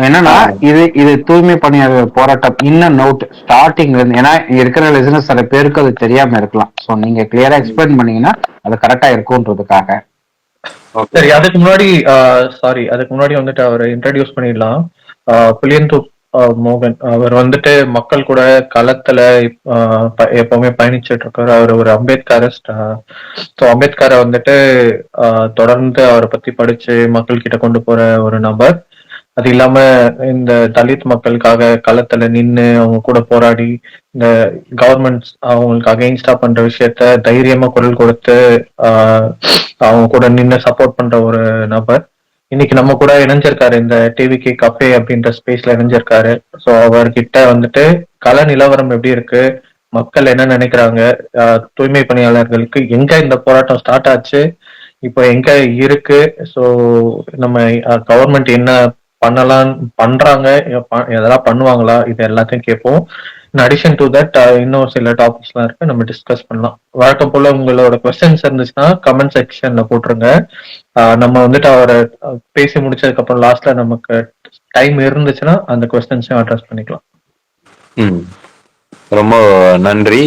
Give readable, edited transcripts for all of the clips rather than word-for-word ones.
என்னன்னா இது இது தூய்மை பணியாளர் போராட்டம் இன்னும் நோட் ஸ்டார்டிங்ல இருந்து, ஏன்னா இருக்கிற லிசனர்ஸ் சில பேருக்கு அது தெரியாம இருக்கலாம். ஸோ நீங்க கிளியரா எக்ஸ்பிளைன் பண்ணீங்கன்னா அது கரெக்டா இருக்கும்ன்றதுக்காக. சரி, அதுக்கு முன்னாடி அதுக்கு முன்னாடி வந்துட்டு அவரை இன்ட்ரடியூஸ் பண்ணிடலாம். புளியந்தோப் மோகன் அவர் வந்துட்டு மக்கள் கூட களத்துல எப்பவுமே பயணிச்சுட்டு இருக்காரு. அவர் ஒரு அம்பேத்கரிஸ்ட். ஸோ அம்பேத்கரை வந்துட்டு தொடர்ந்து அவரை பத்தி படிச்சு மக்கள் கிட்ட கொண்டு போற ஒரு நபர். அது இல்லாம இந்த தலித் மக்களுக்காக களத்துல நின்று அவங்க கூட போராடி இந்த கவர்மெண்ட் அவங்களுக்கு அகைன்ஸ்டா பண்ற விஷயத்த தைரியமா குரல் கொடுத்து அவங்க கூட நின்று சப்போர்ட் பண்ற ஒரு நபர். இன்னைக்கு நம்ம கூட இணைஞ்சிருக்காரு, இந்த டிவிகே கஃபே அப்படின்ற ஸ்பேஸ்ல இணைஞ்சிருக்காரு. ஸோ அவர்கிட்ட வந்துட்டு கள நிலவரம் எப்படி இருக்கு, மக்கள் என்ன நினைக்கிறாங்க, தூய்மை பணியாளர்களுக்கு எங்க இந்த போராட்டம் ஸ்டார்ட் ஆச்சு, இப்போ எங்க இருக்கு, ஸோ நம்ம கவர்மெண்ட் என்ன பண்ணலாம் பண்றாங்க, எதெல்லாம் பண்ணுவாங்களா, இது எல்லாத்தையும் கேட்போம். இன் அடிஷன் டு தட் இன்னும் சில டாபிக்ஸ்லாம் இருக்கு, நம்ம டிஸ்கஸ் பண்ணலாம். வழக்கம் போல உங்களோட கொஸ்டின்ஸ் இருந்துச்சுன்னா கமெண்ட் செக்ஷன்ல போட்டுருங்க. நம்ம வந்துட்டு அவரை பேசி முடிச்சதுக்கு அப்புறம் லாஸ்ட்ல நமக்கு டைம் இருந்துச்சுன்னா அந்த கொஸ்டின்ஸையும் அட்ரஸ் பண்ணிக்கலாம். ரொம்ப நன்றி.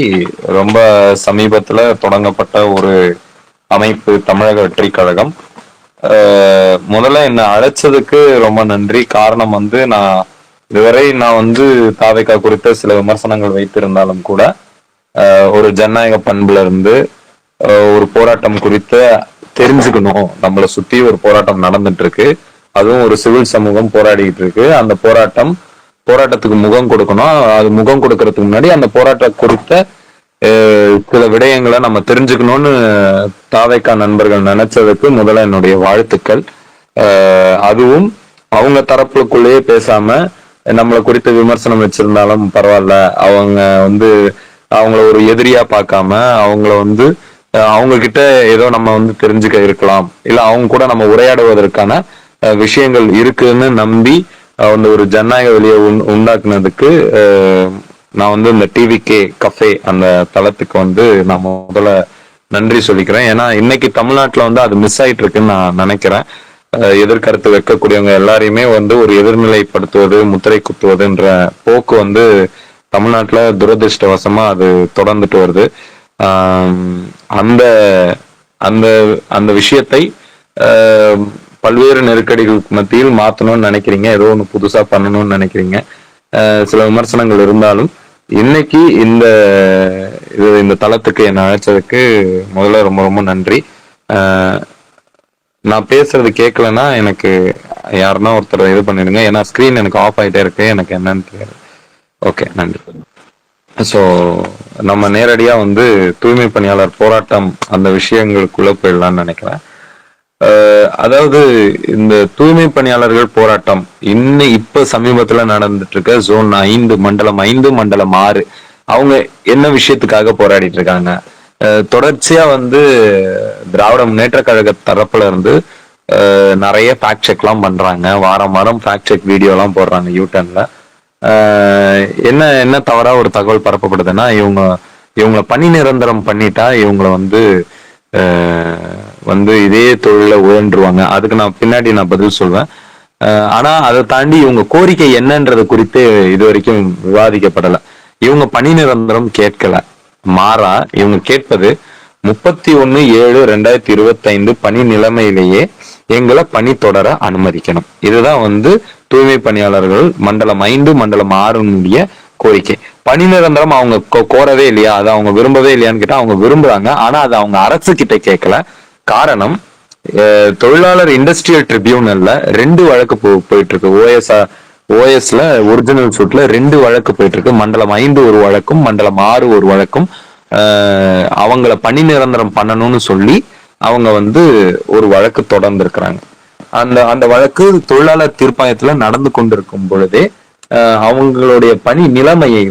ரொம்ப சமீபத்துல தொடங்கப்பட்ட ஒரு அமைப்பு தமிழக வெற்றி கழகம். முதல்ல என்ன அழைச்சதுக்கு ரொம்ப நன்றி. காரணம் வந்து இதுவரை நான் தாவேகா குறித்த சில விமர்சனங்கள் வைத்திருந்தாலும் கூட ஒரு ஜனநாயக பண்புல இருந்து ஒரு போராட்டம் குறித்த தெரிஞ்சுக்கணும். நம்மளை சுத்தி ஒரு போராட்டம் நடந்துட்டு இருக்கு, அதுவும் ஒரு சிவில் சமூகம் போராடிட்டு இருக்கு. அந்த போராட்டத்துக்கு முகம் கொடுக்கணும். அது முகம் கொடுக்கறதுக்கு முன்னாடி அந்த போராட்டம் குறித்த சில விடயங்களை நம்ம தெரிஞ்சுக்கணும்னு தாவேகா நண்பர்கள் நினைச்சதுக்கு முதல்ல என்னுடைய வாழ்த்துக்கள். அதுவும் அவங்க தரப்புக்குள்ளேயே பேசாம நம்மளை குறித்து விமர்சனம் வச்சிருந்தாலும் பரவாயில்ல, அவங்க அவங்கள ஒரு எதிரியா பார்க்காம அவங்கள அவங்க கிட்ட ஏதோ நம்ம தெரிஞ்சுக்க இருக்கலாம், இல்ல அவங்க கூட நம்ம உரையாடுவதற்கான விஷயங்கள் இருக்குன்னு நம்பி ஒரு ஜனநாயக வெளியை உண்டாக்குனதுக்கு நான் இந்த டிவிகே கஃபே அந்த தளத்துக்கு நான் முதல்ல நன்றி சொல்லிக்கிறேன். ஏன்னா இன்னைக்கு தமிழ்நாட்டுல அது மிஸ் ஆயிட்டு இருக்குன்னு நான் நினைக்கிறேன். எதிர்கருத்து வைக்கக்கூடியவங்க எல்லாரையுமே ஒரு எதிர்நிலைப்படுத்துவது, முத்திரை குத்துவதுன்ற போக்கு தமிழ்நாட்டுல துரதிருஷ்டவசமா அது தொடர்ந்துட்டு வருது. அந்த அந்த அந்த விஷயத்தை பல்வேறு நெருக்கடிகளுக்கு மத்தியில் மாத்தணும்னு நினைக்கிறீங்க, ஏதோ ஒண்ணு புதுசா பண்ணணும்னு நினைக்கிறீங்க. சில விமர்சனங்கள் இருந்தாலும் இன்னைக்கு இந்த தளத்துக்கு என்ன அழைச்சதுக்கு முதல்ல ரொம்ப ரொம்ப நன்றி. நான் பேசுறது கேட்கலன்னா எனக்கு யாருன்னா ஒருத்தர் இது பண்ணிடுங்க, ஏன்னா ஸ்கிரீன் எனக்கு ஆஃப் ஆயிட்டே இருக்கு, எனக்கு என்னன்னு தெரியாது. ஓகே, நன்றி. ஸோ நம்ம நேரடியா தூய்மை பணியாளர் போராட்டம் அந்த விஷயங்களுக்குள்ள போயிடலாம்னு நினைக்கிறேன். அதாவது இந்த தூய்மை பணியாளர்கள் போராட்டம் இப்ப சமீபத்துல நடந்துட்டு இருக்க ஜோன் 5 மண்டலம் 5 மண்டலம் 6 அவங்க என்ன விஷயத்துக்காக போராடிட்டு இருக்காங்க? தொடர்ச்சியா திராவிட முன்னேற்ற கழக தரப்புல இருந்து நிறைய ஃபேக்ட் செக் எல்லாம் பண்றாங்க. வாரம் வாரம் ஃபேக்ட் செக் வீடியோ எல்லாம் போடுறாங்க யூடர்ன்ல. என்ன தவறா ஒரு தகவல் பரப்பப்படுதுன்னா, இவங்களை பணி நிரந்தரம் பண்ணிட்டா இவங்களை இதே தொழில உயர்ந்துருவாங்க. அதுக்கு நான் பின்னாடி பதில் சொல்வேன். ஆனா அதை தாண்டி இவங்க கோரிக்கை என்னன்றது குறித்து இது வரைக்கும் விவாதிக்கப்படல. இவங்க பணி நிரந்தரம் கேட்கல, மாறா இவங்க கேட்பது 31/7/2025 பணி நிலைமையிலேயே எங்களை பணி தொடர அனுமதிக்கணும். இதுதான் தூய்மை பணியாளர்கள் மண்டலம் 5 மண்டலம் 6 கோரிக்கை. பணி நிரந்தரம் அவங்க கோரவே இல்லையா, அதை அவங்க விரும்பவே இல்லையான்னு கேட்டா அவங்க விரும்புறாங்க. ஆனா அது அவங்க அரசு கிட்ட கேட்கல. காரணம், தொழிலாளர் இண்டஸ்ட்ரியல் ட்ரிபியூனல்ல 2 வழக்கு போயிட்டு இருக்கு. ஓஎஸ்ல ஒரிஜினல் சூட்ல 2 வழக்கு போயிட்டு இருக்கு. மண்டலம் 5 ஒரு வழக்கும் மண்டலம் 6 ஒரு வழக்கும் அவங்கள பணி நிரந்தரம் பண்ணணும்னு சொல்லி அவங்க ஒரு வழக்கு தொடர்ந்து இருக்கிறாங்க. அந்த வழக்கு தொழிலாளர் தீர்ப்பாயத்துல நடந்து கொண்டிருக்கும் பொழுதே அவங்களுடைய பணி நிலைமையை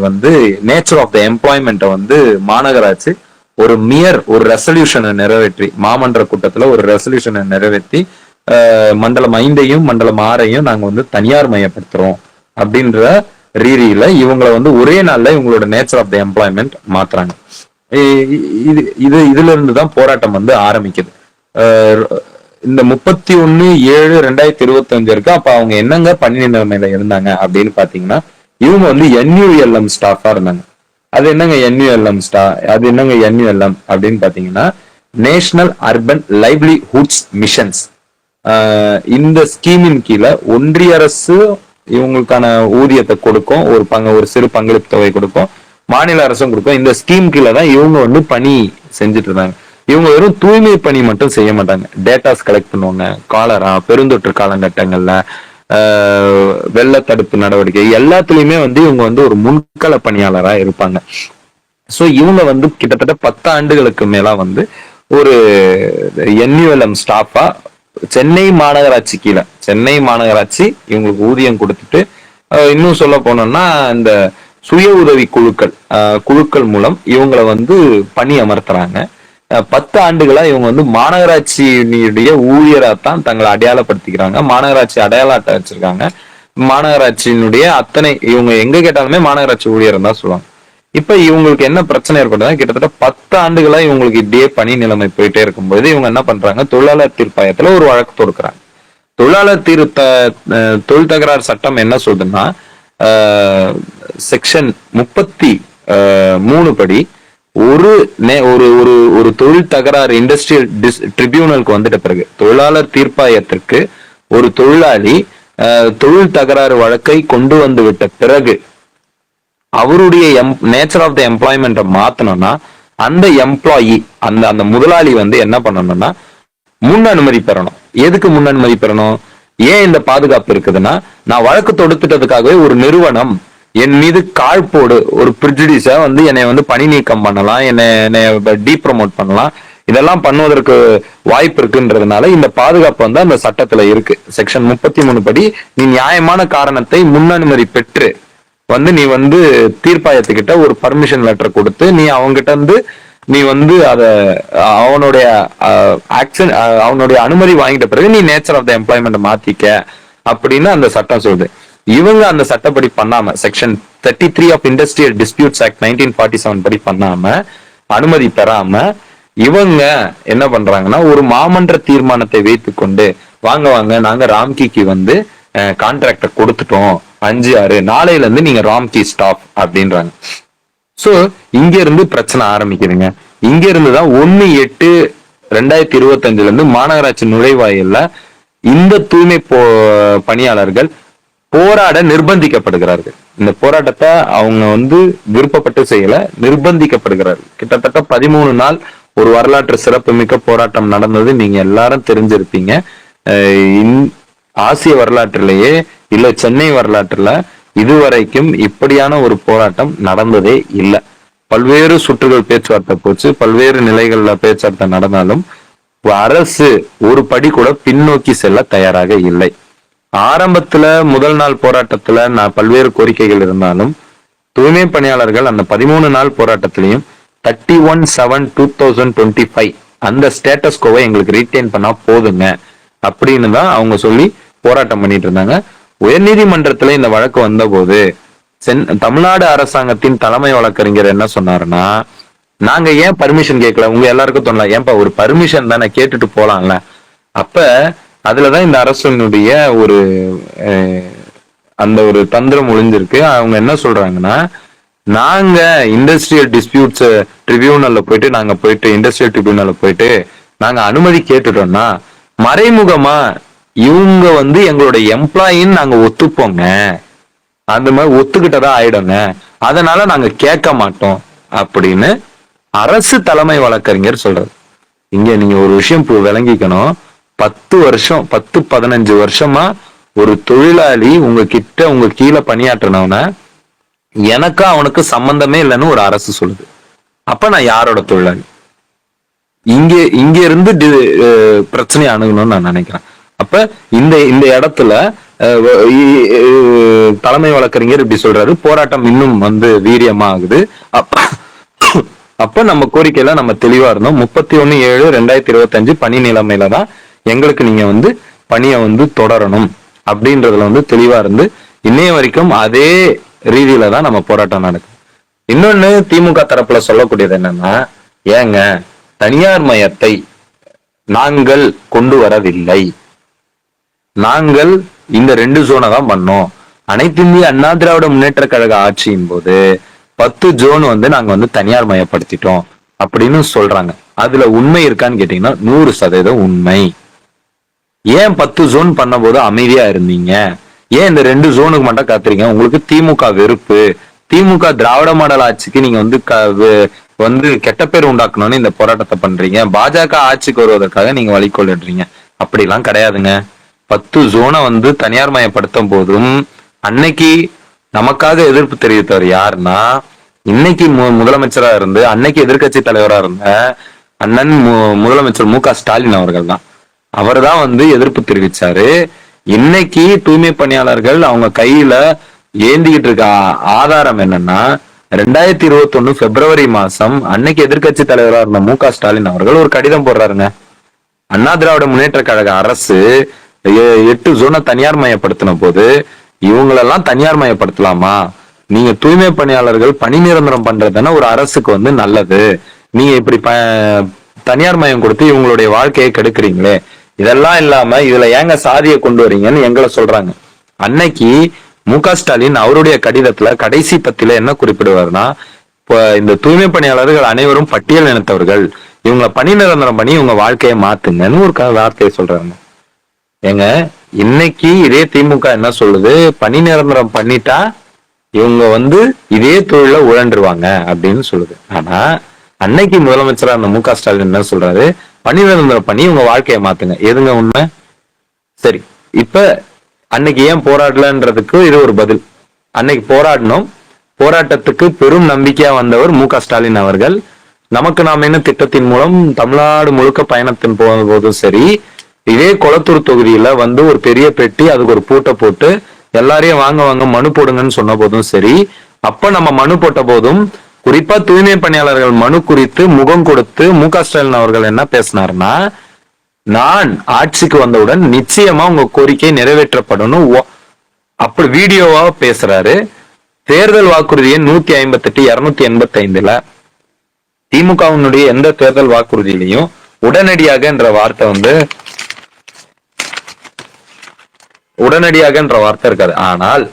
நேச்சர் ஆஃப் த எம்ப்ளாய்மெண்ட்டை மாநகராட்சி ஒரு ரெசல்யூஷனை நிறைவேற்றி, மாமன்ற கூட்டத்துல ஒரு ரெசல்யூஷனை நிறைவேற்றி மண்டலம் 5ஐயும் மண்டலம் 6ஐயும் நாங்க தனியார் மயப்படுத்துறோம் அப்படின்ற ரீதியில இவங்களை ஒரே நாள்ல இவங்களோட நேச்சர் ஆஃப் த எம்ப்ளாய்மெண்ட் மாத்துறாங்க. இதுல இருந்துதான் போராட்டம் ஆரம்பிக்குது. இந்த 31/7/2025 இருக்கு. அப்ப அவங்க என்னங்க பணி நிலைமையில இருந்தாங்க அப்படின்னு பாத்தீங்கன்னா, இவங்க வந்து NULM ஸ்டாஃபா இருந்தாங்க. அது என்னங்க NULM அது என்னங்க NULM அப்படின்னு பாத்தீங்கன்னா, நேஷனல் அர்பன் லைவ்லிஹுட்ஸ் மிஷன்ஸ். இந்த ஸ்கீமின் கீழே ஒன்றிய அரசு இவங்களுக்கான ஊதியத்தை கொடுக்கும், ஒரு சிறு பங்களிப்பு தொகை கொடுக்கும், மாநில அரசும் கொடுக்கும். இந்த ஸ்கீம் கீழே தான் இவங்க வந்து பணி செஞ்சுட்டு இருந்தாங்க. இவங்க வெறும் தூய்மை பணி மட்டும் செய்ய மாட்டாங்க, டேட்டாஸ் கலெக்ட் பண்ணுவாங்க. காலரா, பெருந்தொற்று காலகட்டங்கள்ல வெள்ள தடுப்பு நடவடிக்கை எல்லாத்துலயுமே வந்து இவங்க வந்து ஒரு முன்கள பணியாளரா இருப்பாங்க. சோ இவங்க வந்து கிட்டத்தட்ட 10 ஆண்டுகளுக்கு மேல வந்து ஒரு NULM ஸ்டாஃபா சென்னை மாநகராட்சி கீழே, சென்னை மாநகராட்சி இவங்களுக்கு ஊதியம் கொடுத்துட்டு, இன்னும் சொல்ல போனோம்னா இந்த சுய உதவி குழுக்கள் மூலம் இவங்களை வந்து பணி அமர்த்துறாங்க. 10 ஆண்டுகளா இவங்க வந்து மாநகராட்சியினுடைய ஊழியரா தான் தங்களை அடையாளப்படுத்திக்கிறாங்க. மாநகராட்சி அடையாள அட்டை வச்சிருக்காங்க. மாநகராட்சியினுடைய அத்தனை இவங்க எங்க கேட்டாலுமே மாநகராட்சி ஊழியர் தான் சொல்லுவாங்க. இப்ப இவங்களுக்கு என்ன பிரச்சனை ஏற்படுதுன்னா, கிட்டத்தட்ட 10 ஆண்டுகளா இவங்களுக்கு இப்படியே பணி நிலைமை போயிட்டே இருக்கும்போது இவங்க என்ன பண்றாங்க, தொழிலாளர் தீர்ப்பாயத்துல ஒரு வழக்கு தொடுக்கிறாங்க. தொழிலாளர் தொழில் தகராறு சட்டம் என்ன சொல்லுதுன்னா, செக்ஷன் 33 படி ஒரு ஒரு தொழில் தகராறு இண்டஸ்ட்ரியல் ட்ரிபியூனலுக்கு வந்துட்ட பிறகு, தொழிலாளர் தீர்ப்பாயத்திற்கு ஒரு தொழிலாளி தொழில் தகராறு வழக்கை கொண்டு வந்து விட்ட பிறகு அவருடைய நேச்சர் ஆஃப் த எம்ப்ளாய்மெண்ட்டை மாத்தணும்னா, அந்த எம்ப்ளாயி அந்த முதலாளி வந்து என்ன பண்ணணும்னா முன் அனுமதி பெறணும். எதுக்கு முன் அனுமதி பெறணும்? ஏன் இந்த பாதுகாப்பு இருக்குதுன்னா, நான் வழக்கு தொடுத்துட்டதுக்காகவே ஒரு நிறுவனம் என் மீது காழ்ப்போடு ஒரு பிரிஜுடிஸ வந்து என்னை வந்து பணி நீக்கம் பண்ணலாம், என்னை டீப்ரமோட் பண்ணலாம், இதெல்லாம் பண்ணுவதற்கு வாய்ப்பு இருக்குன்றதுனால இந்த பாதுகாப்பு வந்து அந்த சட்டத்துல இருக்கு. செக்ஷன் 33 படி நீ நியாயமான காரணத்தை முன் அனுமதி பெற்று வந்து நீ வந்து தீர்ப்பாயத்துக்கிட்ட ஒரு பர்மிஷன் லெட்டர் கொடுத்து நீ அவங்ககிட்ட இருந்து நீ வந்து அவனுடைய ஆக்ஷன் அவனுடைய அனுமதி வாங்கிட்ட பிறகு நீ நேச்சர் ஆஃப் த எம்ப்ளாய்மெண்ட் மாத்திக்க அப்படின்னு அந்த சட்டம் சொல்லுது. இவங்க அந்த சட்டப்படி பண்ணாம, section 33 of industrial disputes act 1947 படி பண்ணாம, அனுமதி பெறாம இவங்க என்ன பண்றாங்கன்னா, ஒரு மாமன்ற தீர்மானத்தை வைத்துக்கொண்டு வாங்க நாங்க ராம்கிக்கு வந்து கான்ட்ராக்ட கொடுத்துட்டோம் 5/6 நாளையில இருந்து நீங்க ராம்கி ஸ்டாப் அப்படின்றாங்க. சோ இங்க இருந்து பிரச்சனை ஆரம்பிக்குதுங்க. இங்க இருந்துதான் 1/8/2025 இருந்து மாநகராட்சி நுழைவாயில்ல இந்த தூய்மை பணியாளர்கள் போராட நிர்பந்திக்கப்படுகிறார்கள். இந்த போராட்டத்தை அவங்க வந்து விருப்பப்பட்டு செய்யல, நிர்பந்திக்கப்படுகிறார்கள். கிட்டத்தட்ட 13 நாள் ஒரு வரலாற்று சிறப்புமிக்க போராட்டம் நடந்தது நீங்க எல்லாரும் தெரிஞ்சிருப்பீங்க. ஆசிய வரலாற்றிலேயே இல்ல சென்னை வரலாற்றுல இதுவரைக்கும் இப்படியான ஒரு போராட்டம் நடந்ததே இல்லை. பல்வேறு சுற்றுகள் பேச்சுவார்த்தை போச்சு, பல்வேறு நிலைகள்ல பேச்சுவார்த்தை நடந்தாலும் அரசு ஒரு படி கூட பின்னோக்கி செல்ல தயாராக இல்லை. ஆரம்பத்துல முதல் நாள் போராட்டத்துல பல்வேறு கோரிக்கைகள் இருந்தாலும் தூய்மை பணியாளர்கள் அந்த 13 நாள் போராட்டத்திலையும் 31/7/2025 அந்த ஸ்டேட்டஸ் கோவை எங்களுக்கு ரீட்டைன் பண்ணா போதுங்க அப்படின்னு தான் அவங்க சொல்லி போராட்டம் பண்ணிட்டு இருந்தாங்க. உயர்நீதிமன்றத்துல இந்த வழக்கு வந்த போது தமிழ்நாடு அரசாங்கத்தின் தலைமை வழக்கறிஞர் என்ன சொன்னாருன்னா, நாங்க ஏன் பர்மிஷன் கேட்கல, உங்க எல்லாருக்கும் தோணலாம் ஏன்பா ஒரு பர்மிஷன் தானே கேட்டுட்டு போலாம்ல. அப்ப அதுலதான் இந்த அரசனுடைய ஒரு அந்த ஒரு தந்திரம் ஒளிஞ்சிருக்கு. அவங்க என்ன சொல்றாங்கன்னா, நாங்க இண்டஸ்ட்ரியல் டிஸ்பியூட்ஸ் ட்ரிபியூனல்ல போயிட்டு இண்டஸ்ட்ரியல் ட்ரிபியூனல்ல போயிட்டு நாங்க அனுமதி கேட்டுட்டோம்னா மறைமுகமா இவங்க வந்து எங்களோட எம்ப்ளாயின்னு நாங்க ஒத்துப்போங்க, அந்த மாதிரி ஒத்துக்கிட்டதா ஆயிடுங்க, அதனால நாங்க கேட்க மாட்டோம் அப்படின்னு அரசு தலைமை வழக்கறிஞர் சொல்றது. இங்க நீங்க ஒரு விஷயம் விளங்கிக்கணும். 10-15 வருஷமா ஒரு தொழிலாளி உங்க கீழே பணியாற்றினவன எனக்கும் அவனுக்கு சம்பந்தமே இல்லைன்னு ஒரு அரசு சொல்லுது. அப்ப நான் யாரோட தொழிலாளி? இங்க இருந்து பிரச்சனையை அணுகணும்னு நான் நினைக்கிறேன். அப்ப இந்த இடத்துல தலைமை வழக்கறிஞர் இப்படி சொல்றாரு, போராட்டம் இன்னும் வந்து வீரியமா ஆகுது. அப்ப நம்ம கோரிக்கையில நம்ம தெளிவா இருந்தோம். 31/7/2025 பணி நிலைமையில தான் எங்களுக்கு நீங்க வந்து பணியை வந்து தொடரணும் அப்படின்றதுல வந்து தெளிவா இருந்து இன்னைய வரைக்கும் அதே ரீதியில தான் நம்ம போராட்டம் நடக்குது. இன்னொன்னு திமுக தரப்புல சொல்லக்கூடியது என்னன்னா, ஏங்க தனியார் மயத்தை நாங்கள் கொண்டு வரவில்லை. நாங்கள் இந்த 2 ஜோனை தான் பண்ணோம். அனைத்து இந்திய அண்ணா திராவிட முன்னேற்ற கழக ஆட்சியின் போது 10 ஜோன் வந்து நாங்க வந்து தனியார் மயப்படுத்திட்டோம் அப்படின்னு சொல்றாங்க. அதுல உண்மை இருக்கான்னு கேட்டீங்கன்னா 100% உண்மை. ஏன் 10 ஜோன் பண்ண போது அமைதியா இருந்தீங்க? ஏன் இந்த 2 ஜோனுக்கு மட்டும் காத்துறீங்க? உங்களுக்கு திமுக வெறுப்பு, திமுக திராவிட மாடல் ஆட்சிக்கு நீங்க வந்து கெட்ட பேர் உண்டாக்கணும்னு இந்த போராட்டத்தை பண்றீங்க. பாஜக ஆட்சிக்கு வருவதற்காக நீங்க வழிகொள்ளுறீங்க. அப்படிலாம் கிடையாதுங்க. 10 ஜோனை வந்து தனியார் மயப்படுத்தும் போதும் அன்னைக்கு நமக்காக எதிர்ப்பு தெரிவித்தவர் யாருன்னா, இன்னைக்கு முதலமைச்சரா இருந்து அன்னைக்கு எதிர்கட்சி தலைவரா இருந்த அண்ணன் முதலமைச்சர் மு க ஸ்டாலின் அவர்கள் தான். அவர் தான் வந்து எதிர்ப்பு தெரிவிச்சாரு. இன்னைக்கு தூய்மை பணியாளர்கள் அவங்க கையில ஏந்திக்கிட்டு இருக்க ஆதாரம் என்னன்னா, 2021 பிப்ரவரி மாசம் அன்னைக்கு எதிர்கட்சி தலைவரா இருந்த மு க ஸ்டாலின் அவர்கள் ஒரு கடிதம் போடுறாருங்க. அண்ணா திராவிட முன்னேற்ற கழக அரசு 8 ஜோனை தனியார் மயப்படுத்தின போது இவங்களெல்லாம் தனியார் மயப்படுத்தலாமா? நீங்க தூய்மை பணியாளர்கள் பணி நிரந்தரம் பண்றதுன்னா ஒரு அரசுக்கு வந்து நல்லது. நீங்க இப்படி தனியார் மயம் கொடுத்து இவங்களுடைய வாழ்க்கையை கெடுக்குறீங்களே, இதெல்லாம் இல்லாம இதுல ஏங்க சாதியை கொண்டு வரீங்கன்னு எங்களை சொல்றாங்க. அன்னைக்கு மு க ஸ்டாலின் அவருடைய கடிதத்துல கடைசி பத்தில என்ன குறிப்பிடுவார்னா, இந்த தூய்மை பணியாளர்கள் அனைவரும் பட்டியல் இனத்தவர்கள், இவங்களை பணி நிரந்தரம் பண்ணி இவங்க வாழ்க்கையை மாத்துங்கன்னு ஒரு வார்த்தையை சொல்றாங்க. ஏங்க இன்னைக்கு இதே திமுக என்ன சொல்லுது? பணி நிரந்தரம் பண்ணிட்டா இவங்க வந்து இதே தொழில உழன்றுவாங்க அப்படின்னு சொல்லுது. ஆனா அன்னைக்கு முதலமைச்சரா அந்த மு க ஸ்டாலின் என்ன சொல்றாரு? பணி நிரந்தரம் பண்ணி இவங்க வாழ்க்கையை மாத்துங்க. எதுங்க உண்மை? சரி, இப்ப அன்னைக்கு ஏன் போராடலன்றதுக்கு இது ஒரு பதில். அன்னைக்கு போராடணும். போராட்டத்துக்கு பெரும் நம்பிக்கையா வந்தவர் மு க ஸ்டாலின் அவர்கள். நமக்கு நாம என்ன திட்டத்தின் மூலம் தமிழ்நாடு முழுக்க பயணத்தின் போதும் சரி, இதே கொளத்தூர் தொகுதியில வந்து ஒரு பெரிய பெட்டி, அதுக்கு ஒரு பூட்டை போட்டு எல்லாரையும் வாங்க வாங்க மனு போடுங்கன்னு சொன்ன போதும் சரி, அப்ப நம்ம மனு போட்ட போதும் குறிப்பா தூய்மை பணியாளர்கள் மனு குறித்து முகம் கொடுத்து மு க ஸ்டாலின் அவர்கள் என்ன பேசினார்னா, நான் ஆட்சிக்கு வந்தவுடன் நிச்சயமா உங்க கோரிக்கை நிறைவேற்றப்படணும் அப்படி வீடியோவா பேசுறாரு. தேர்தல் வாக்குறுதியை 158 285 திமுகவினுடைய எந்த தேர்தல் வாக்குறுதியிலையும் உடனடியாக என்ற வார்த்தை வந்து இருக்காது. ஆனால்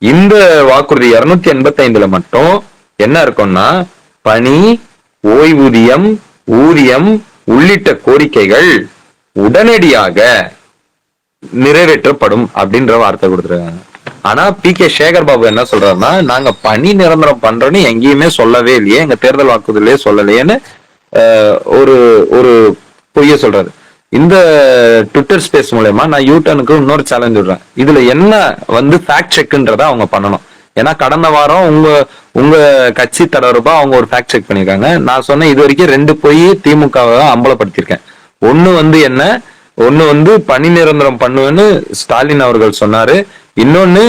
இந்த வாக்குறுதி 285 மட்டும் என்ன இருக்கும்னா, பணி, ஓய்வூதியம், ஊதியம் உள்ளிட்ட கோரிக்கைகள் உடனடியாக நிறைவேற்றப்படும் அப்படின்ற வார்த்தை கொடுத்துருக்காங்க. ஆனா பி.கே. சேகர் பாபு என்ன சொல்றாருன்னா, நாங்க பணி நிரந்தரம் பண்றோம்னு எங்கேயுமே சொல்லவே இல்லையே, எங்க தேர்தல் வாக்குறுதியிலே சொல்லலையேன்னு ஒரு ஒரு பொய்ய சொல்றாரு. இந்த ட்விட்டர் ஸ்பேஸ் மூலமா நான் யூடர்னுக்கு இன்னொரு சேலஞ்ச் விடுறேன். இதுல என்ன வந்து ஃபேக்ட் செக்ன்றத அவங்க பண்ணணும். ஏன்னா கடந்த வாரம் உங்க கட்சி தொடர்பா அவங்க ஒரு ஃபேக்ட் செக் பண்ணிருக்காங்க. நான் சொன்னேன் இது வரைக்கும் 2 பொய் திமுகவை அம்பலப்படுத்திருக்கேன். ஒண்ணு வந்து பணி நிரந்தரம் பண்ணுவேன்னு ஸ்டாலின் அவர்கள் சொன்னாரு. இன்னொன்னு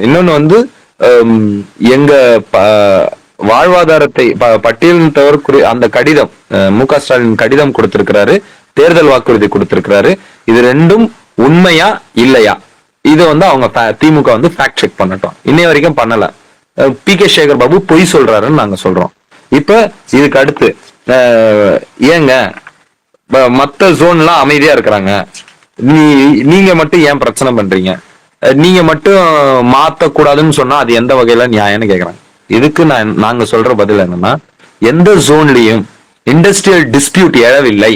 இன்னொன்னு வந்து எங்க வாழ்வாதாரத்தை பட்டியலினத்தவர் அந்த கடிதம் மு க ஸ்டாலின் கடிதம் கொடுத்திருக்கிறாரு, தேர்தல் வாக்குறுதி கொடுத்திருக்கிறாரு. இது 2ம் உண்மையா இல்லையா, இதை வந்து அவங்க திமுக வந்து ஃபேக்ட் செக் பண்ணட்டும். இன்னைய வரைக்கும் பண்ணல. பி.கே. சேகர் பாபு பொய் சொல்றாருன்னு நாங்க சொல்றோம். இப்ப இதுக்கு அடுத்து ஏங்க மத்த ஜோன்லாம் அமைதியா இருக்கிறாங்க, நீங்க மட்டும் ஏன் பிரச்சனை பண்றீங்க? நீங்க மட்டும் மாத்த கூடாதுன்னு சொன்னா அது எந்த வகையில நியாயம்னு கேக்குறாங்க. இதுக்கு நாங்க சொல்ற பதில் என்னன்னா, எந்த ஜோன்லயும் இண்டஸ்ட்ரியல் டிஸ்பியூட் எழவில்லை.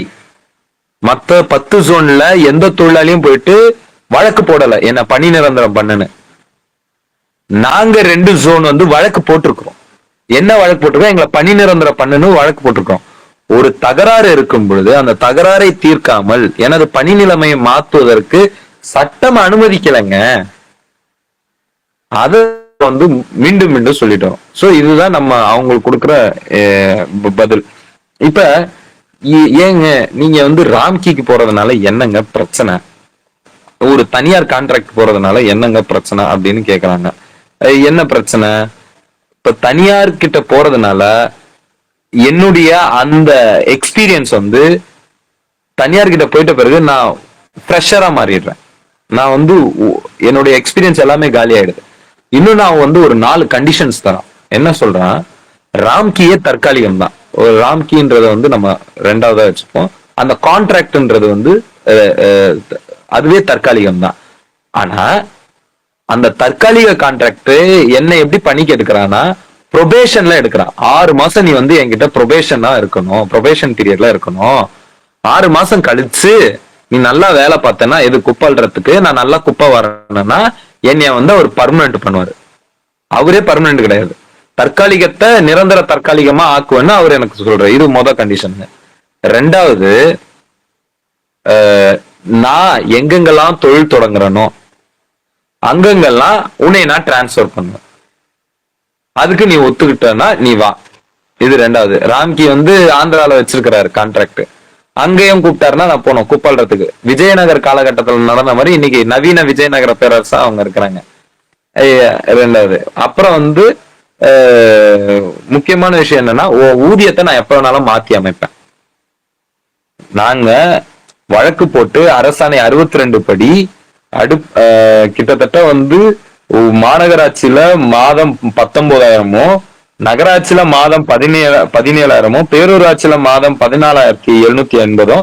மத்த 10 ஜோன்ல எந்த தொழிலாளியும் போயிட்டு வழக்கு போடல என்ன பணி நிரந்தரம் பண்ணுன்னு. நாங்க 2 ஜோன் வந்து வழக்கு போட்டிருக்கிறோம். என்ன வழக்கு போட்டிருக்கோம்? எங்களை பணி நிரந்தரம் பண்ணுன்னு வழக்கு போட்டிருக்கோம். ஒரு தகராறு இருக்கும் பொழுது அந்த தகராறை தீர்க்காமல் எனது பணி நிலைமையை மாற்றுவதற்கு சட்டம் அனுமதிக்கலைங்க. அது வந்து மீண்டும் மீண்டும் சொல்லிட்டோம். சோ இதுதான் நம்ம அவங்களுக்கு கொடுக்குற பதில். இப்ப ஏங்க நீங்க வந்து ராம்கிக்கு போறதுனால என்னங்க பிரச்சனை, ஒரு தனியார் கான்ட்ராக்ட் போறதுனால என்னங்க பிரச்சனை அப்படின்னு கேக்குறாங்க. என்ன பிரச்சனை? இப்ப தனியார் கிட்ட போறதுனால என்னுடைய அந்த எக்ஸ்பீரியன்ஸ் வந்து தனியார் கிட்ட போயிட்ட பிறகு நான் ஃப்ரெஷரா மாறிடுறேன். நான் வந்து என்னுடைய எக்ஸ்பீரியன்ஸ் எல்லாமே காலி ஆயிடுது. இன்னும் நான் வந்து ஒரு 4 கண்டிஷன்ஸ் தரான். என்ன சொல்றான்? ராம்கியே தற்காலிகம் தான். ஒரு ராம்கின்றத வந்து நம்ம ரெண்டாவதா வச்சுப்போம். அந்த கான்ட்ராக்ட்ன்றது வந்து அதுவே தற்காலிகம் தான். ஆனா அந்த தற்காலிக கான்ட்ராக்ட் என்ன எப்படி பண்ணிக்க எடுக்கிறான்னா ப்ரொபேஷன்ல எடுக்கிறான். 6 மாசம் நீ வந்து என்கிட்ட ப்ரொபேஷனா இருக்கணும், ப்ரொபேஷன் பீரியட்ல இருக்கணும். 6 மாசம் கழிச்சு நீ நல்லா வேலை பார்த்தேன்னா எது குப்பல்றதுக்கு நான் நல்லா குப்பை வரணும்னா என்னைய வந்து அவர் பர்மனன்ட் பண்ணுவாரு. அவரே பர்மனன்ட் கிடையாது, தற்காலிகத்தை நிரந்தர தற்காலிகமா ஆக்குவேன்னு அவர் எனக்கு சொல்றாரு. இது மொதல் கண்டிஷன். ரெண்டாவது, நான் எங்கெங்கெல்லாம் தொழில் தொடங்குறனோ அங்கங்கெல்லாம் உன்னை நான் டிரான்ஸ்பர் பண்ணுவேன், அதுக்கு நீ ஒத்துக்கிட்டனா நீ வா. இது ரெண்டாவது. ராம்கி வந்து ஆந்திரால வச்சிருக்கிறாரு கான்ட்ராக்ட், அங்கேயும் கூப்பிட்டாருன்னா நான் போனோம் குப்பல்றதுக்கு. விஜயநகர் காலகட்டத்தில் நடந்த மாதிரி இன்னைக்கு நவீன விஜயநகர பேரரசா அவங்க இருக்கிறாங்க. ரெண்டாவது. அப்புறம் வந்து முக்கியமான விஷயம் என்னன்னா ஊதியத்தை நான் எப்ப வேணாலும் மாத்தி அமைப்பேன். நாங்க வழக்கு போட்டு அரசாணை 62 படி கிட்டத்தட்ட வந்து மாநகராட்சியில மாதம் 19,000மோ, நகராட்சியில மாதம் 17,000மோ, பேரூராட்சியில மாதம் 14,780,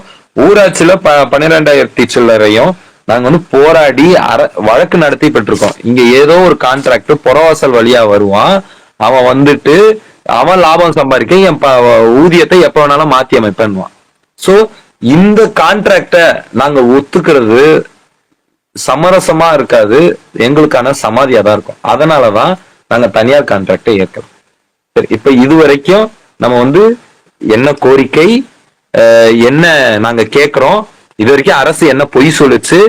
ஊராட்சியில 12,000 சில்லறையும் நாங்க வந்து போராடி வழக்கு நடத்தி பெற்றிருக்கோம். இங்க ஏதோ ஒரு கான்ட்ராக்ட் புறவாசல் வழியா வருவான், அவன் வந்துட்டு அவன் லாபம் சம்பாதிக்க என் ஊதியத்தை எப்ப வேணாலும் மாத்தி அமைப்பேன்னுவான். சோ இந்த கான்ட்ராக்ட நாங்க ஒத்துக்கிறது சமரசமா இருக்காது, எங்களுக்கான சமாதியா தான் இருக்கும். அதனாலதான் நாங்க தனியார் கான்ட்ராக்டை ஏற்கிறோம். சரி, இப்ப இது வரைக்கும் நம்ம வந்து என்ன கோரிக்கை, என்ன நாங்க கேட்கிறோம், இது வரைக்கும் அரசு என்ன பொய் சொல்லிச்சு,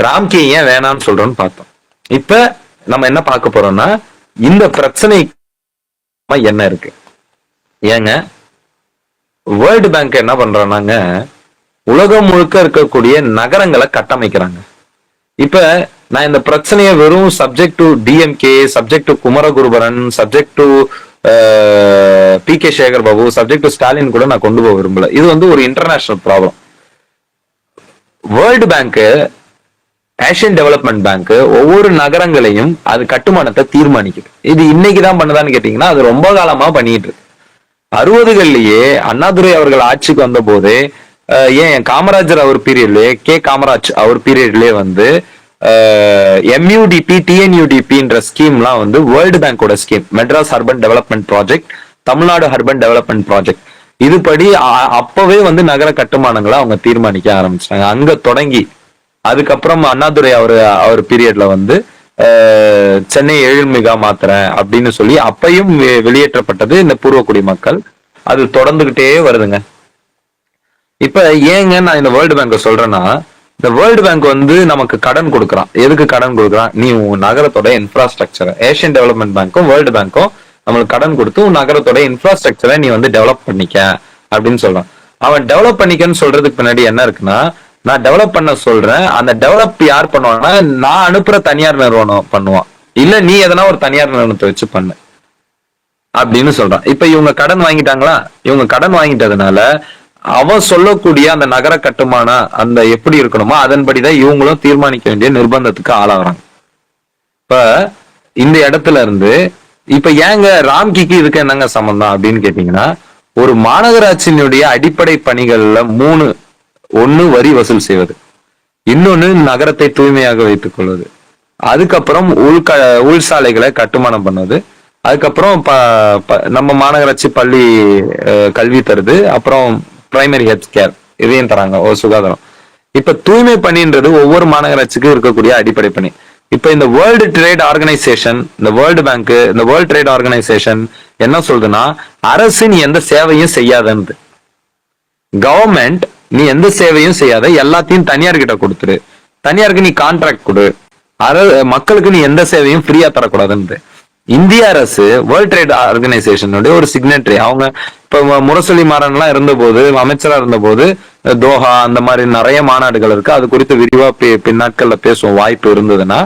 ராம்கே ஏன் வேணாம்னு சொல்றோம்னு பார்த்தோம். இப்ப நம்ம என்ன பார்க்க போறோம்னா இந்த பிரச்சனை என்ன இருக்கு. ஏங்க வேர்ல்டு பேங்க் என்ன பண்றாங்க, உலகம் முழுக்க இருக்கக்கூடிய நகரங்களை கட்டமைக்கிறாங்க. இப்ப நான் இந்த பிரச்சனையை வெறும் subject to DMK, subject to Kumaraguruparan, subject to PK. Sekar Babu, subject to Stalin கூட நான் கொண்டு போக விரும்பல. இது வந்து ஒரு international problem. World bank, Asian development bank ஒவ்வொரு நகரங்களையும் அது கட்டுமானத்தை தீர்மானிக்குது. இது இன்னைக்குதான் பண்ணுதான்னு கேட்டீங்கன்னா அது ரொம்ப காலமா பண்ணிட்டு இருக்கு. 60கள்லயே அண்ணாதுரை அவர்கள் ஆட்சிக்கு வந்த போதே, ஏன் காமராஜர் அவர் பீரியட்லயே, காமராஜ் அவர் பீரியட்லயே வந்து MUDP, TNUDPன்ற ஸ்கீம்லாம் வந்து வேர்ல்டு பேங்கோட scheme, Madras urban development project, Tamil Nadu urban development project, இதுபடி அப்பவே வந்து நகர கட்டுமானங்களை அவங்க தீர்மானிக்க ஆரம்பிச்சாங்க. அங்க தொடங்கி அதுக்கப்புறம் அண்ணாதுரை அவர் பீரியட்ல வந்து சென்னை எழில்மிகா மாத்திரேன் அப்படின்னு சொல்லி அப்பையும் வெளியேற்றப்பட்டது இந்த பூர்வக்குடி மக்கள். அது தொடர்ந்துகிட்டே வருதுங்க. இப்ப ஏங்க நான் இந்த வேர்ல்டு பேங்க சொல்றேன்னா, இந்த வேர்ல்டு பேங்க் வந்து நமக்கு கடன் கொடுக்குறான். எதுக்கு கடன் கொடுக்குறான், நீ உன் நகரத்தோட இன்ஃப்ராஸ்ட்ரக்சரை, ஏசியன் டெவலப்மெண்ட் பேங்க்கும் வேர்ல்டு பேங்க்கும் நம்மளுக்கு கடன் கொடுத்து உன் நகரத்தோட இன்ஃப்ராஸ்ட்ரக்சரை நீ வந்து டெவலப் பண்ணிக்க அப்படின்னு சொல்றான். அவன் டெவலப் பண்ணிக்கன்னு சொல்றதுக்கு பின்னாடி என்ன இருக்குன்னா, நான் டெவலப் பண்ண சொல்றேன், அந்த டெவலப் யார் பண்ணுவான்னா நான் அனுப்புற தனியார் நிறுவனம் பண்ணுவான், இல்ல நீ எதனா ஒரு தனியார் நிறுவனத்தை வச்சு பண்ணு அப்படின்னு சொல்றான். இப்ப இவங்க கடன் வாங்கிட்டாங்களா, இவங்க கடன் வாங்கிட்டதுனால அவன் சொல்லக்கூடிய அந்த நகர கட்டுமானம் அந்த எப்படி இருக்கணுமோ அதன்படிதான் இவங்களும் தீர்மானிக்க வேண்டிய நிர்பந்தத்துக்கு ஆளாகிறாங்க. இப்ப இந்த இடத்துல இருந்து இப்ப ஏங்க ராம்கிக்கு இதுக்கு என்னங்க சம்பந்தம் அப்படின்னு கேட்டீங்கன்னா, ஒரு மாநகராட்சியினுடைய அடிப்படை பணிகள்ல 3, 1 வரி வசூல் செய்வது, இன்னொன்னு நகரத்தை தூய்மையாக வைத்துக் கொள்வது, அதுக்கப்புறம் உள் சாலைகளை கட்டுமானம் பண்ணுவது, அதுக்கப்புறம் நம்ம மாநகராட்சி பள்ளி கல்வி தருது, அப்புறம் பிரைமரி ஹெல்த் கேர் இதையும் தராங்க, ஒரு சுகாதாரம். இப்ப தூய்மை பணின்றது ஒவ்வொரு மாநகராட்சிக்கும் இருக்கக்கூடிய அடிப்படை பணி. இப்ப இந்த வேர்ல்டு ட்ரேட் ஆர்கனைசேஷன், இந்த வேர்ல்டு பேங்க், இந்த வேர்ல்டு ட்ரேட் ஆர்கனைசேஷன் என்ன சொல்றதுன்னா, அரசு நீ எந்த சேவையும் செய்யாதன்னு, கவர்மெண்ட் நீ எந்த சேவையும் செய்யாத, எல்லாத்தையும் தனியார் கிட்ட கொடுத்துரு, தனியாருக்கு நீ கான்ட்ராக்ட் கொடு, மக்களுக்கு நீ எந்த சேவையும் ஃப்ரீயா தரக்கூடாதுன்னு. இந்திய அரசு வேர்ல்ட் ட்ரேட் ஆர்கனைசேஷனுடைய ஒரு சிக்னேட்டரி. அவங்க இப்ப முரசொலி மாறன்லாம் இருந்தபோது, அமைச்சரா இருந்தபோது தோஹா அந்த மாதிரி நிறைய மாநாடுகள் இருக்கு, அது குறித்து விரிவா பின்னாட்கள்ல பேசுவோம் வாய்ப்பு இருந்ததுன்னா.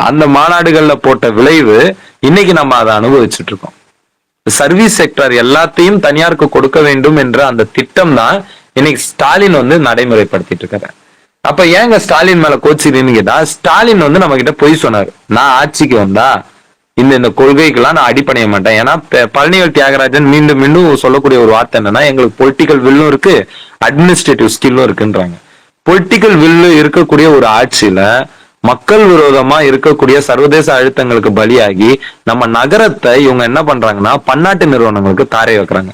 அந்த மாநாடுகள்ல போட்ட விளைவு இன்னைக்கு நம்ம அதை அனுபவிச்சுட்டு இருக்கோம். சர்வீஸ் செக்டர் எல்லாத்தையும் தனியாருக்கு கொடுக்க வேண்டும் என்ற அந்த திட்டம் தான் இன்னைக்கு ஸ்டாலின் வந்து நடைமுறைப்படுத்திட்டு இருக்காரு. அப்ப ஏங்க ஸ்டாலின் மேல கோச்சிருன்னு கேட்டா, ஸ்டாலின் வந்து நம்ம கிட்ட பொய் சொன்னாரு. நான் ஆட்சிக்கு வந்தா இந்த கொள்கைக்கெல்லாம் நான் அடிப்படைய மாட்டேன். ஏன்னா பழனிவேல் தியாகராஜன் மீண்டும் மீண்டும் சொல்லக்கூடிய ஒரு வார்த்தை என்னன்னா, எங்களுக்கு பொலிட்டிக்கல் வில்லும் இருக்கு, அட்மினிஸ்ட்ரேட்டிவ் ஸ்கில்லும் இருக்குன்றாங்க. பொலிட்டிக்கல் வில்லு இருக்கக்கூடிய ஒரு ஆட்சியில மக்கள் விரோதமா இருக்கக்கூடிய சர்வதேச அழுத்தங்களுக்கு பலியாகி நம்ம நகரத்தை இவங்க என்ன பண்றாங்கன்னா பன்னாட்டு நிறுவனங்களுக்கு தாரை வைக்கிறாங்க.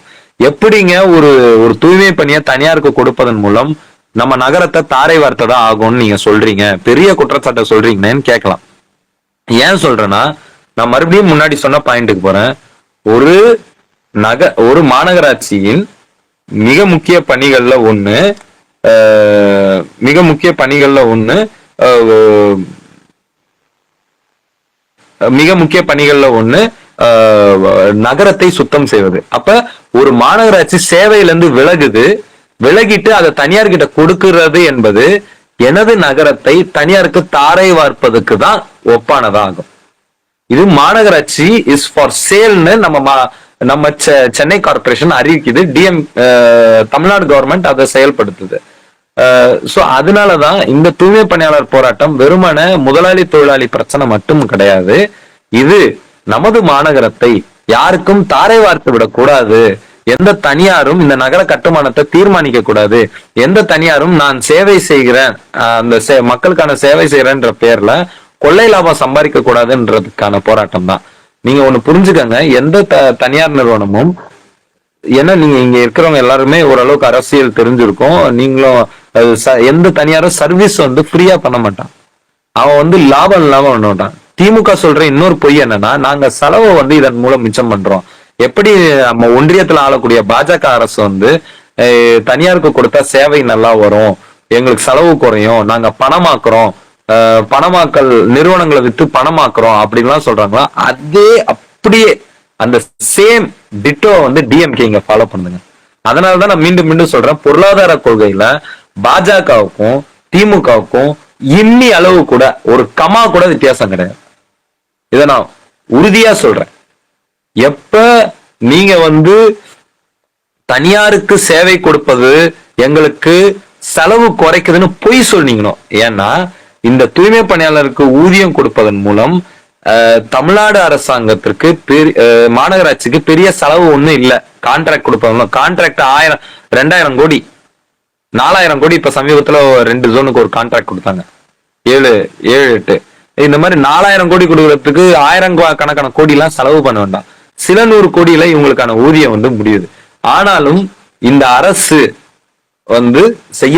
எப்படிங்க ஒரு ஒரு தூய்மை பணியை தனியாருக்கு கொடுப்பதன் மூலம் நம்ம நகரத்தை தாரை வார்த்ததா ஆகும்னு நீங்க சொல்றீங்க, பெரிய குற்றச்சாட்டை சொல்றீங்கன்னு கேட்கலாம். ஏன் சொல்றேன்னா, நான் மறுபடியும் முன்னாடி சொன்ன பாயிண்ட்டுக்கு போறேன். ஒரு மாநகராட்சியின் மிக முக்கிய பணிகள்ல ஒண்ணு நகரத்தை சுத்தம் செய்வது. அப்ப ஒரு மாநகராட்சி சேவையில இருந்து விலகிட்டு அதை தனியார் கிட்ட கொடுக்கிறது என்பது எனது நகரத்தை தனியாருக்கு தாரை வார்ப்பதுக்கு தான் ஒப்பானதாகும். இது மாநகராட்சி இஸ் ஃபார் சேல்னு நம்ம சென்னை கார்பரேஷன் அறிவிக்குது. தமிழ்நாடு கவர்மெண்ட் அதை செயல்படுத்துது. சோ அதனாலதான் இந்த தூய்மை பணியாளர் போராட்டம் வெறுமன முதலாளி தொழிலாளி பிரச்சனை மட்டும் கிடையாது. இது நமது மாநகரத்தை யாருக்கும் தாரை வார்த்து விடக்கூடாது. எந்த தனியாரும் இந்த நகர கட்டுமானத்தை தீர்மானிக்க கூடாது. எந்த தனியாரும் நான் சேவை செய்கிறேன், அந்த மக்களுக்கான சேவை செய்யறேன்ற பேர்ல கொள்ளை லாபம் சம்பாதிக்க கூடாதுன்றதுக்கான போராட்டம் தான். நீங்க ஒண்ணு புரிஞ்சுக்கங்க, எந்த தனியார் நிறுவனமும், ஏன்னா நீங்க இங்க இருக்கிறவங்க எல்லாருமே ஓரளவுக்கு அரசியல் தெரிஞ்சிருக்கும். நீங்களும் எந்த தனியாரும் சர்வீஸ் ஃப்ரீயா பண்ண மாட்டான். அவன் லாபம் இல்லாம பண்ண மாட்டான். திமுக சொல்ற இன்னொரு பொய் என்னன்னா, நாங்க செலவை இதன் மூலம் மிச்சம் பண்றோம். எப்படி நம்ம ஒன்றியத்துல ஆளக்கூடிய பாஜக அரசு தனியாருக்கு கொடுத்தா சேவை நல்லா வரும், எங்களுக்கு செலவு குறையும், நாங்க பணமாக்குறோம், பணமாக்கல் நிறுவனங்களை வித்து பணமாக்குறோம் அப்படின்லாம் சொல்றாங்களா, அதே அப்படியே அந்த சேம் டிட்டோ டிஎம்கே இங்க ஃபாலோ பண்ணுங்க. அதனாலதான் நான் மீண்டும் மீண்டும் சொல்றேன், பொருளாதார கொள்கையில பாஜகவுக்கும் திமுகவுக்கும் இன்னி அளவு கூட ஒரு கமா கூட வித்தியாசம் கிடையாது. இதை நான் உறுதியா சொல்றேன். எப்ப நீங்க தனியாருக்கு சேவை கொடுப்பது எங்களுக்கு செலவு குறைக்குதுன்னு பொய் சொன்னீங்களோ, ஏன்னா இந்த தூய்மை பணியாளருக்கு ஊதியம் கொடுப்பதன் மூலம் தமிழ்நாடு அரசாங்கத்திற்கு மாநகராட்சிக்கு பெரிய செலவு ஒண்ணும் இல்ல. கான்ட்ராக்ட் கொடுப்பது, கான்ட்ராக்ட் 1000 2000 கோடி 4000 கோடி இப்ப சமீபத்துல 2 ஜோனுக்கு ஒரு கான்ட்ராக்ட் கொடுத்தாங்க, 7 8 இந்த மாதிரி 4000 கோடி கொடுக்கறதுக்கு 1000 கணக்கான கோடி எல்லாம் செலவு பண்ண வேண்டாம். சில 100 கோடியில இவங்களுக்கான ஊதியம் முடியுது. ஆனாலும் இந்த அரசு செய்ய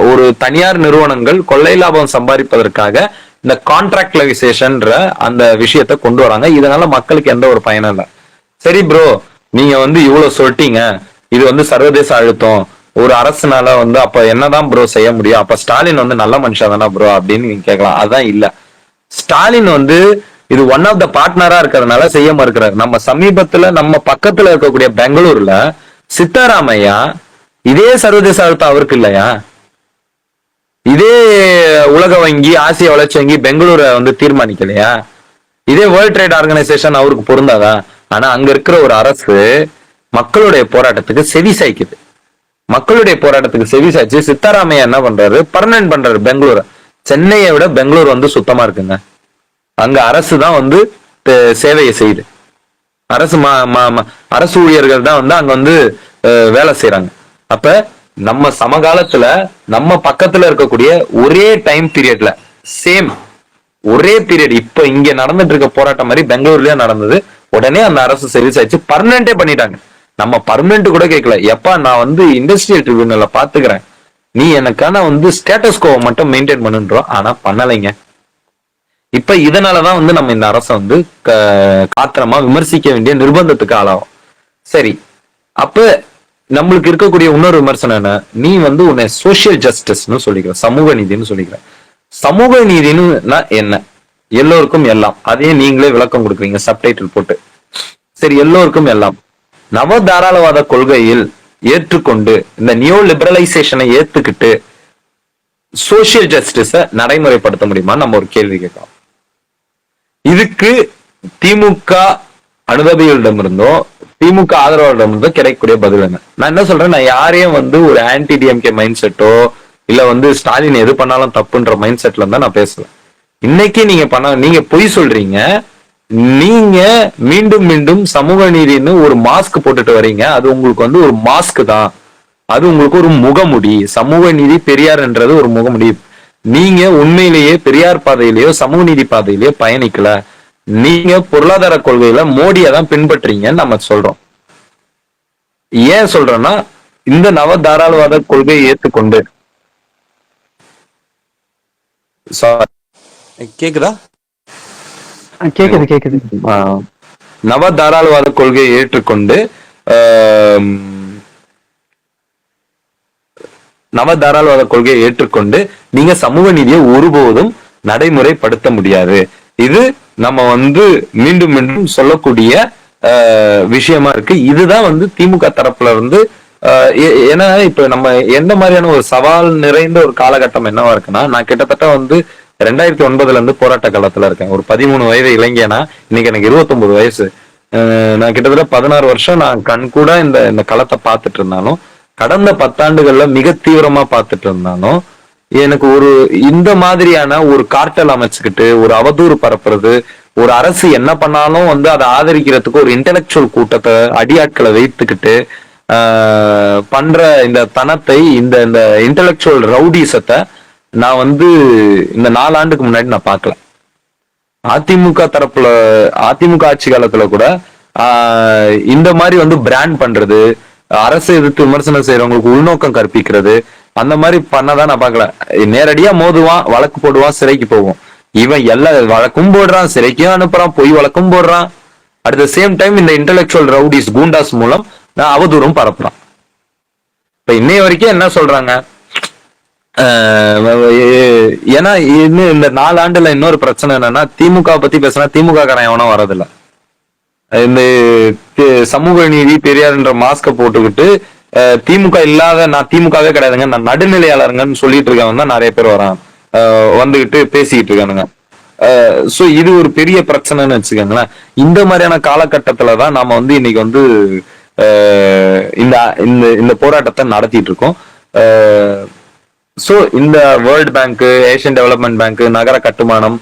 ஒரு தனியார் நிறுவனங்கள் கொள்ளை லாபம் சம்பாதிப்பதற்காக இந்த கான்ட்ராக்டலைசேஷன்ற அந்த விஷயத்த கொண்டு வராங்க. இதனால மக்களுக்கு எந்த ஒரு பயனும் இல்லை. சரி ப்ரோ, நீங்க இவ்வளவு சொல்லிட்டீங்க, இது சர்வதேச அழுத்தம் ஒரு அரசுனால அப்ப என்னதான் ப்ரோ செய்ய முடியும், அப்ப ஸ்டாலின் நல்ல மனுஷா தானே ப்ரோ அப்படின்னு நீங்க கேட்கலாம். அதான் இல்ல, ஸ்டாலின் இது ஒன் ஆஃப் த பார்ட்னரா இருக்கிறதுனால செய்ய மறுக்கிறாரு. நம்ம சமீபத்துல நம்ம பக்கத்துல இருக்கக்கூடிய பெங்களூர்ல சித்தாராமையா இதே சர்வதேச அழுத்தம் அவருக்கு இல்லையா? இதே உலக வங்கி, ஆசிய வளர்ச்சி வங்கி பெங்களூரை தீர்மானிக்கலையா? இதே வேர்ல்ட் ட்ரேட் ஆர்கனைசேஷன் அவருக்கு பொருந்தாதா? ஆனா அங்க இருக்கிற ஒரு அரசு மக்களுடைய போராட்டத்துக்கு செவி சாய்க்குது. மக்களுடைய போராட்டத்துக்கு செவி சாய்ச்சு சித்தாராமையா என்ன பண்றாரு, பர்மனன்ட் பண்றாரு பெங்களூரை. சென்னையை விட பெங்களூர் சுத்தமா இருக்குங்க. அங்க அரசு தான் சேவையை செய்யுது. அரசு ஊழியர்கள் தான் அங்க வேலை செய்யறாங்க. அப்ப நம்ம சமகாலத்துல நம்ம பக்கத்துல இருக்கக்கூடிய ஒரே டைம் பீரியட்ல ஒரே பீரியட் இப்ப இங்க நடந்துட்டு இருக்க போராட்டம் மாதிரி பெங்களூர்லயே நடந்தது. உடனே அந்த அரசு சர்வீஸ் ஆயிடுச்சு, பர்மனண்டே பண்ணிட்டாங்க. நம்ம பர்மனன்ட் கூட கேட்கல, எப்பா நான் இண்டஸ்ட்ரியல் ட்ரிபியூனல்ல பாத்துக்கிறேன், நீ எனக்கான ஸ்டேட்டஸ் கோவை மட்டும் மெயின்டைன் பண்ணுன்றோம். ஆனா பண்ணலைங்க. இப்ப இதனாலதான் நம்ம இந்த அரசை காத்திரமா விமர்சிக்க வேண்டிய நிர்பந்தத்துக்கு ஆளாகும். சரி, அப்ப நம்மளுக்கு இருக்கக்கூடிய இன்னொரு விமர்சனம் என்ன, நீ உன்னை சோசியல் ஜஸ்டிஸ்னு சொல்லிக்கிற, சமூக நீதினு சொல்லிக்கிற. சமூக நீதினு என்ன? எல்லோருக்கும் எல்லாம், அதையே நீங்களே விளக்கம் கொடுக்குறீங்க சப்டைட்டில் போட்டு. சரி, எல்லோருக்கும் எல்லாம் நவ தாராளவாத கொள்கையில் ஏற்றுக்கொண்டு இந்த நியூ லிபரலைசேஷனை ஏத்துக்கிட்டு சோசியல் ஜஸ்டிஸ நடைமுறைப்படுத்த முடியுமான்னு நம்ம ஒரு கேள்வி கேட்கலாம். இதுக்கு திமுக அனுதாபிகளிடமிருந்தோ திமுக ஆதரவாளரிடமிருந்தோ கிடைக்கக்கூடிய பதில் என்ன? நான் என்ன சொல்றேன், நான் யாரையும் ஒரு ஆன்டி டிஎம்கே மைண்ட் செட்டோ இல்ல ஸ்டாலின் எது பண்ணாலும் தப்புன்ற மைண்ட் செட்ல இருந்தா நான் பேசுவேன். இன்னைக்கு நீங்க பொய் சொல்றீங்க, நீங்க மீண்டும் மீண்டும் சமூக நீதினு ஒரு மாஸ்க் போட்டுட்டு வரீங்க. அது உங்களுக்கு வந்து ஒரு மாஸ்க் தான், அது உங்களுக்கு ஒரு முகமுடி. சமூக நீதி பெரியார்ன்றது ஒரு முகமுடி. நீங்க உண்மையிலேயே பெரியார் பாதையிலேயோ சமூக நீதி பாதையிலேயோ பயணிக்கல. நீங்க பொருளாதார கொள்கையில மோடியை தான் பின்பற்றீங்கன்னு நம்ம சொல்றோம். ஏன் சொல்றேன்னா, இந்த நவ தாராளவாத கொள்கையை ஏற்றுக்கொண்டு கேக்குதா? கேக்குது. நவ தாராளவாத கொள்கையை ஏற்றுக்கொண்டு நவ தாராளவாத கொள்கையை ஏற்றுக்கொண்டு நீங்க சமூக நீதியை ஒருபோதும் நடைமுறைப்படுத்த முடியாது. இது நம்ம வந்து மீண்டும் மீண்டும் சொல்லக்கூடிய விஷயமா இருக்கு. இதுதான் வந்து திமுக தரப்புல இருந்து ஏன்னா இப்ப நம்ம எந்த மாதிரியான ஒரு சவால் நிறைந்த ஒரு காலகட்டம் என்னவா இருக்குன்னா, நான் கிட்டத்தட்ட வந்து 2009 இருந்து போராட்ட காலத்துல இருக்கேன். ஒரு 13 வயது இளைஞனா, இன்னைக்கு எனக்கு 29 வயசு. நான் கிட்டத்தட்ட 16 வருஷம் நான் கண் கூட இந்த களத்தை பார்த்துட்டு இருந்தாலும், கடந்த 10 ஆண்டுகள்ல மிக தீவிரமா பார்த்துட்டு இருந்தாலும், எனக்கு ஒரு இந்த மாதிரியான ஒரு கார்ட்டல் அமைச்சுக்கிட்டு ஒரு அவதூறு பரப்புறது, ஒரு அரசு என்ன பண்ணாலும் வந்து அதை ஆதரிக்கிறதுக்கு ஒரு இன்டெலக்சுவல் கூட்டத்தை அடியாட்களை வைத்துக்கிட்டு பண்ற இந்த தனத்தை, இந்த இன்டெலக்சுவல் ரவுடிசத்தை நான் வந்து இந்த 4 ஆண்டுக்கு முன்னாடி நான் பார்க்கல. அதிமுக தரப்புல, அதிமுக ஆட்சி காலத்துல கூட இந்த மாதிரி வந்து பிராண்ட் பண்றது, அரசு எதிர்த்து விமர்சனம் செய்யறவங்களுக்கு உள்நோக்கம் கற்பிக்கிறது, அந்த மாதிரி பண்ணதான் நான் பார்க்கல. நேரடியா மோதுவான், வழக்கு போடுவான், சிறைக்கு போவோம். இவன் எல்லா வழக்கும் போடுறான், சிறைக்கும் அனுப்புறான், பொய் வழக்கும் போடுறான். அட் த சேம் டைம் இந்த இன்டெலக்சுவல் ரவுடிஸ் கூண்டாஸ் மூலம் நான் அவதூறும் பரப்புறான். இப்ப இன்னைய வரைக்கும் என்ன சொல்றாங்க, ஏன்னா இன்னும் இந்த 4 ஆண்டுல இன்னொரு பிரச்சனை என்னன்னா, திமுக பத்தி பேசினா திமுக காரன் எவனும் வரதில்ல. இந்த சமூக நீதி பெரியார்ன்ற மாஸ்க போட்டுக்கிட்டு திமுக இல்லாத, நான் திமுகவே கிடையாதுங்க, நான் நடுநிலையாளருங்கன்னு சொல்லிட்டு இருக்கவங்க தான் நிறைய பேர் வரான், வந்துகிட்டு பேசிக்கிட்டு இருக்கானுங்க. சோ இது ஒரு பெரிய பிரச்சனைன்னு வச்சுக்கோங்களேன். இந்த மாதிரியான காலகட்டத்துலதான் நாம வந்து இன்னைக்கு வந்து இந்த போராட்டத்தை நடத்திட்டு இருக்கோம். சோ இந்த world bank, Asian development bank, நகர கட்டுமானம்,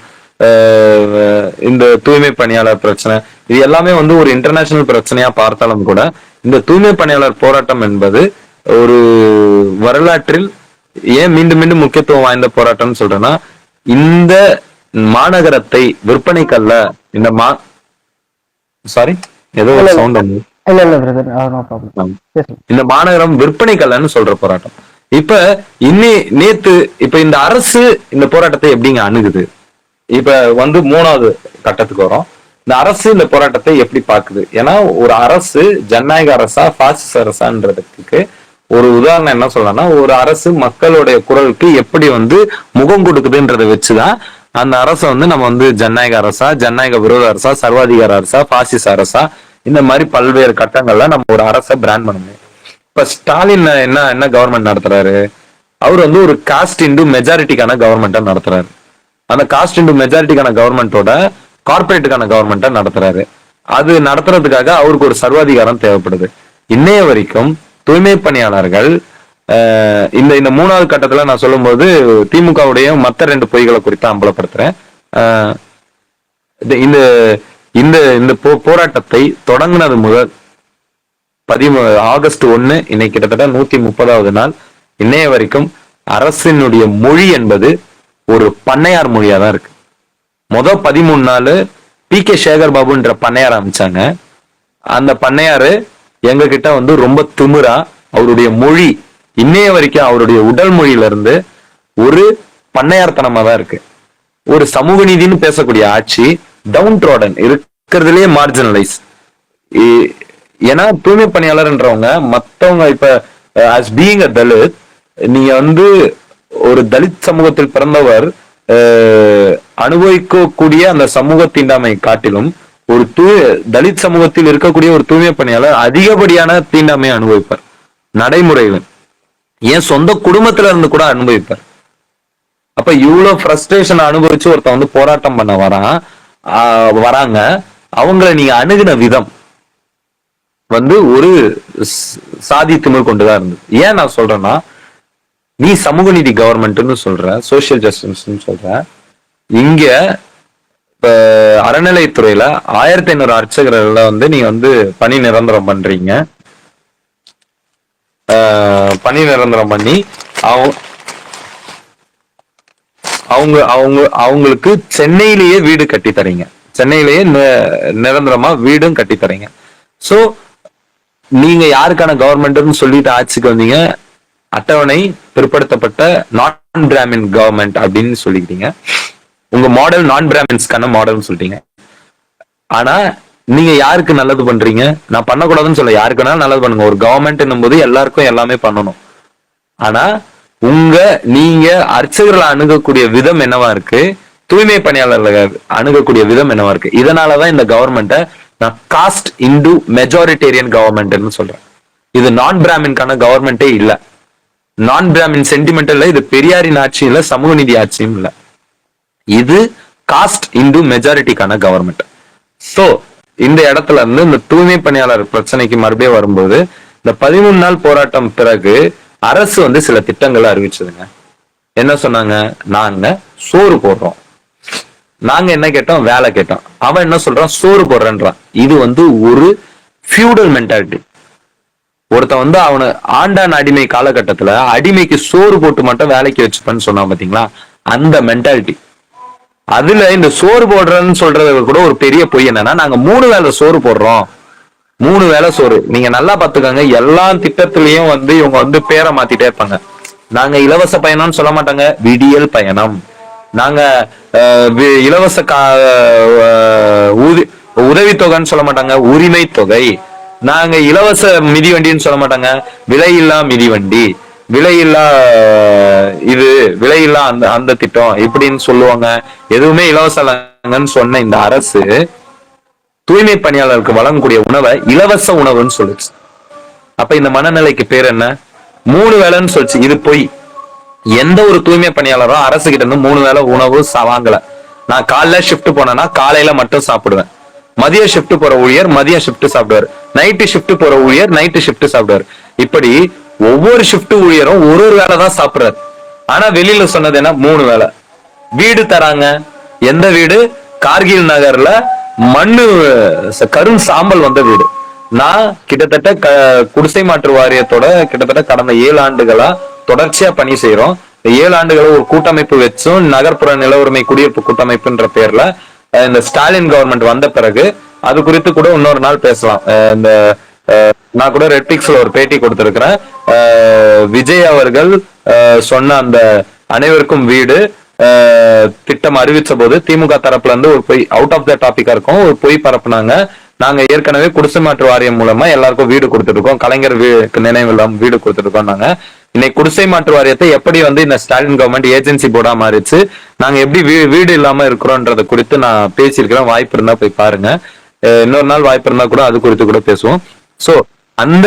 இந்த தூய்மை பணியாளர் பிரச்சனை, இது எல்லாமே வந்து ஒரு இன்டர்நேஷனல் பிரச்சனையா பார்த்தாலும் கூட, இந்த தூய்மை பணியாளர் போராட்டம் என்பது ஒரு வரலாற்றில் ஏன் மீண்டும் மீண்டும் முக்கியத்துவம் வாய்ந்த போராட்டம்னு சொல்றேன்னா, இந்த மாநகரத்தை விற்பனைக்கல்ல, இந்த சாரி ஏதோ சவுண்ட், இந்த மாநகரம் விற்பனைக்கல்லன்னு சொல்ற போராட்டம். இப்ப நேத்து இப்ப இந்த அரசு இந்த போராட்டத்தை எப்படிங்க அணுகுது? இப்ப வந்து 3வது கட்டத்துக்கு வரும். இந்த அரசு இந்த போராட்டத்தை எப்படி பாக்குது? ஏன்னா ஒரு அரசு ஜனநாயக அரசா பாசிச அரசான்றதுக்கு ஒரு உதாரணம் என்ன சொல்லலாம்னா, ஒரு அரசு மக்களுடைய குரலுக்கு எப்படி வந்து முகம் கொடுக்குதுன்றதை வச்சுதான் அந்த அரசை வந்து நம்ம வந்து ஜனநாயக அரசா, ஜனநாயக விரோத அரசா, சர்வாதிகார அரசா, பாசிச அரசா, இந்த மாதிரி பல்வேறு கட்டங்கள்ல நம்ம ஒரு அரசை பிராண்ட் பண்ண முடியும். இப்ப ஸ்டாலின் என்ன கவர்மெண்ட் நடத்துறாரு? அவர் வந்து ஒரு காஸ்ட் இன்டு மெஜாரிட்டிக்கான கவர்மெண்ட்டை நடத்துறாரு. அந்த காஸ்ட் இன்டு மெஜாரிட்டிக்கான கவர்மெண்டோட கார்பரேட்டுக்கான கவர்மெண்ட்டை நடத்துறாரு. அது நடத்துறதுக்காக அவருக்கு ஒரு சர்வாதிகாரம் தேவைப்படுது. இன்னைய வரைக்கும் தூய்மை பணியாளர்கள் இந்த 3வது கட்டத்துல நான் சொல்லும்போது திமுகவுடைய மத்த 2 பொய்களை குறித்து அம்பலப்படுத்துறேன். இந்த போராட்டத்தை தொடங்கினது முதல் ஆகஸ்ட் 1 இன்னைக்கு கிட்டத்தட்ட 130வது நாள். இன்னைய வரைக்கும் அரசினுடைய மொழி என்பது ஒரு பண்ணையார் மொழியா தான் இருக்கு. 13 நாள் PK சேகர் பாபுன்ற பண்ணையார் அமைச்சாங்க. அந்த பண்ணையாரு எங்க கிட்ட வந்து ரொம்ப திமிரா அவருடைய மொழி இன்னைய வரைக்கும் அவருடைய உடல் மொழியில இருந்து ஒரு பண்ணையார்த்தனமா தான் இருக்கு. ஒரு சமூக நீதினு பேசக்கூடிய ஆட்சி டவுன் ட்ராடன் இருக்கிறதுலயே மார்ஜினலைஸ். ஏன்னா தூய்மை பணியாளர்ன்றவங்க மத்தவங்க இப்ப as being a தலித், நீங்க வந்து ஒரு தலித் சமூகத்தில் பிறந்தவர் அனுபவிக்கக்கூடிய அந்த சமூக தீண்டாமை காட்டிலும் ஒரு தலித் சமூகத்தில் இருக்கக்கூடிய ஒரு தூய்மை பணியாளர் அதிகப்படியான தீண்டாமையை அனுபவிப்பார். நடைமுறையில் ஏன் சொந்த குடும்பத்துல இருந்து கூட அனுபவிப்பார். அப்ப இவ்வளவு ஃப்ரஸ்ட்ரேஷன் அனுபவிச்சு ஒருத்தன் வந்து போராட்டம் பண்ண வராங்க. அவங்களை நீங்க அணுகின விதம் வந்து ஒரு சாதி திமிர் கொண்டுதான் இருந்தது. ஏன் நான் சொல்றேன்னா, நீ சமூக நீதி கவர்மெண்ட்னு சொல்ற, சோசியல் ஜஸ்டிஸ் சொல்ற, இங்க இப்ப அறநிலைத்துறையில 1500 அர்ச்சகர்கள வந்து நீங்க வந்து பணி நிரந்தரம் பண்றீங்க. பணி நிரந்தரம் பண்ணி அவங்க அவங்க அவங்களுக்கு சென்னையிலேயே வீடு கட்டி தரீங்க. சென்னையிலேயே நிரந்தரமா வீடும் கட்டி தரீங்க. சோ நீங்க யாருக்கான கவர்மெண்ட்னு சொல்லிட்டு ஆட்சிக்கு வந்தீங்க, அட்டவணை பிற்படுத்தப்பட்ட நான் பிராமின் கவர்மெண்ட் அப்படின்னு சொல்லிக்கிட்டீங்க. உங்க மாடல் நான் பிராமின்ஸ்க்கான மாடல்னு சொல்லிட்டீங்க. ஆனா நீங்க யாருக்கு நல்லது பண்றீங்க? நான் பண்ணக்கூடாதுன்னு சொல்ல, யாருக்கு வேணாலும் நல்லது பண்ணுங்க. ஒரு கவர்மெண்ட் போது எல்லாருக்கும் எல்லாமே பண்ணணும். ஆனா நீங்க அர்ச்சகர்களை அணுகக்கூடிய விதம் என்னவா இருக்கு, தூய்மை பணியாளர்கள் அணுகக்கூடிய விதம் என்னவா இருக்கு. இதனாலதான் இந்த கவர்மெண்ட்டை நான் காஸ்ட் இன்டு மெஜாரிட்டேரியன் கவர்மெண்ட்னு சொல்றேன். இது நான் பிராமின்கான கவர்மெண்டே இல்ல. நான் பிராமின் சென்டிமெண்ட் இல்ல. இது பெரியாரின் ஆட்சி இல்ல, சமூக நீதி ஆட்சியும் இல்ல. இது காஸ்ட் இன்டு மெஜாரிட்டிக்கான கவர்மெண்ட். சோ இந்த இடத்துல இருந்து இந்த தூய்மை பணியாளர் பிரச்சனைக்கு மறுபடியும் வரும்போது, இந்த 13 நாள் போராட்டம் பிறகு அரசு வந்து சில திட்டங்களை அறிவிச்சதுங்க. என்ன சொன்னாங்க? நாங்க சோறு போடுறோம். நாங்க என்ன கேட்டோம்? வேலை கேட்டோம். அவன் என்ன சொல்றான்? சோறு போடுறேன்றான். இது வந்து ஒரு ஃபியூடல் மென்டாலிட்டி. ஒருத்தன் வந்து அவனை ஆண்டான் அடிமை காலகட்டத்துல அடிமைக்கு சோறு போட்டு மட்டும் வேலைக்கு வச்சுப்பேன்னு சொன்னான் பாத்தீங்களா, அந்த மென்டாலிட்டி. அதுல இந்த சோறு போடுறேன்னு சொல்றது கூட ஒரு பெரிய பொய். என்னன்னா, நாங்க 3 வேளை சோறு போடுறோம். 3 வேளை சோறு. நீங்க நல்லா பாத்துக்கோங்க, எல்லா திட்டத்திலயும் வந்து இவங்க வந்து பேரை மாத்திட்டே இருப்பாங்க. நாங்க இலவச பயணம்னு சொல்ல மாட்டாங்க, விடியல் பயணம். நாங்க இலவச உதவித்தொகைன்னு சொல்ல மாட்டாங்க, உரிமை தொகை. நாங்க இலவச மிதிவண்டின்னு சொல்ல மாட்டாங்க, விலையில்லா மிதிவண்டி, விலையில்லா விலையில்லா அந்த திட்டம் இப்படின்னு சொல்லுவாங்க. எதுவுமே இலவசங்கன்னு சொன்ன இந்த அரசு தூய்மை பணியாளருக்கு வழங்கக்கூடிய உணவை இலவச உணவுன்னு சொல்லுச்சு. அப்ப இந்த மனநிலைக்கு பேர் என்ன? 3 வேளைன்னு சொல்லிச்சு. இது போய் எந்த ஒரு தூய்மை பணியாளரும் அரசு கிட்ட இருந்து 3 வேளை உணவு வாங்கல. நான் காலைல ஷிஃப்ட் போனேன்னா காலையில மட்டும் சாப்பிடுவேன். மதிய ஷிஃப்ட் போற ஊழியர் மதியம் ஷிஃப்ட் சாப்பிடுவார். நைட்டு ஷிஃப்ட் போற ஊழியர் நைட்டு ஷிஃப்ட் சாப்பிடுவார். இப்படி ஒவ்வொரு ஷிஃப்ட் ஊழியரும் ஒரு வேளை தான் சாப்பிடுறாரு. ஆனா வெளியில சொன்னது என்ன? 3 வேளை. வீடு தராங்க. எந்த வீடு? கார்கில் நகர்ல மண்ணு கரும் சாம்பல் வந்த வீடு. நான் கிட்டத்தட்ட குடிசை மாற்று வாரியத்தோட கிட்டத்தட்ட கடந்த 7 ஆண்டுகளா தொடர்ச்சியா பணி செய்யறோம். 7 ஆண்டுகள ஒரு கூட்டமைப்பு வச்சும் நகர்ப்புற நில உரிமை குடியிருப்பு கூட்டமைப்புன்ற பேர்ல இந்த ஸ்டாலின் கவர்மெண்ட் வந்த பிறகு அது குறித்து கூட இன்னொரு நாள் பேசலாம். இந்த நான் கூட ரெட்பிக்ஸ்ல ஒரு பேட்டி கொடுத்திருக்கிறேன். விஜய் அவர்கள் சொன்ன அந்த அனைவருக்கும் வீடு திட்டம் அறிவிச்ச போது திமுக தரப்புல இருந்து ஒரு பொய், அவுட் ஆஃப் த டாபிக்கா இருக்கும், ஒரு பொய் பரப்புனாங்க. நாங்க ஏற்கனவே குடிசை மாற்று வாரியம் மூலமா எல்லாருக்கும் வீடு கொடுத்துருக்கோம், கலைஞர் நினைவில்லம் வீடு கொடுத்துருக்கோம். நாங்க இன்னைக்கு குடிசை மாற்று வாரியத்தை எப்படி வந்து இந்த ஸ்டாலின் கவர்மெண்ட் ஏஜென்சி போர்டா மாறிச்சு, நாங்க எப்படி வீடு இல்லாம இருக்கிறோம்ன்றத குறித்து நான் பேசியிருக்கிறேன். வாய்ப்பு இருந்தா போய் பாருங்க. இன்னொரு நாள் வாய்ப்பு இருந்தா கூட அது குறித்து கூட பேசுவோம். சோ அந்த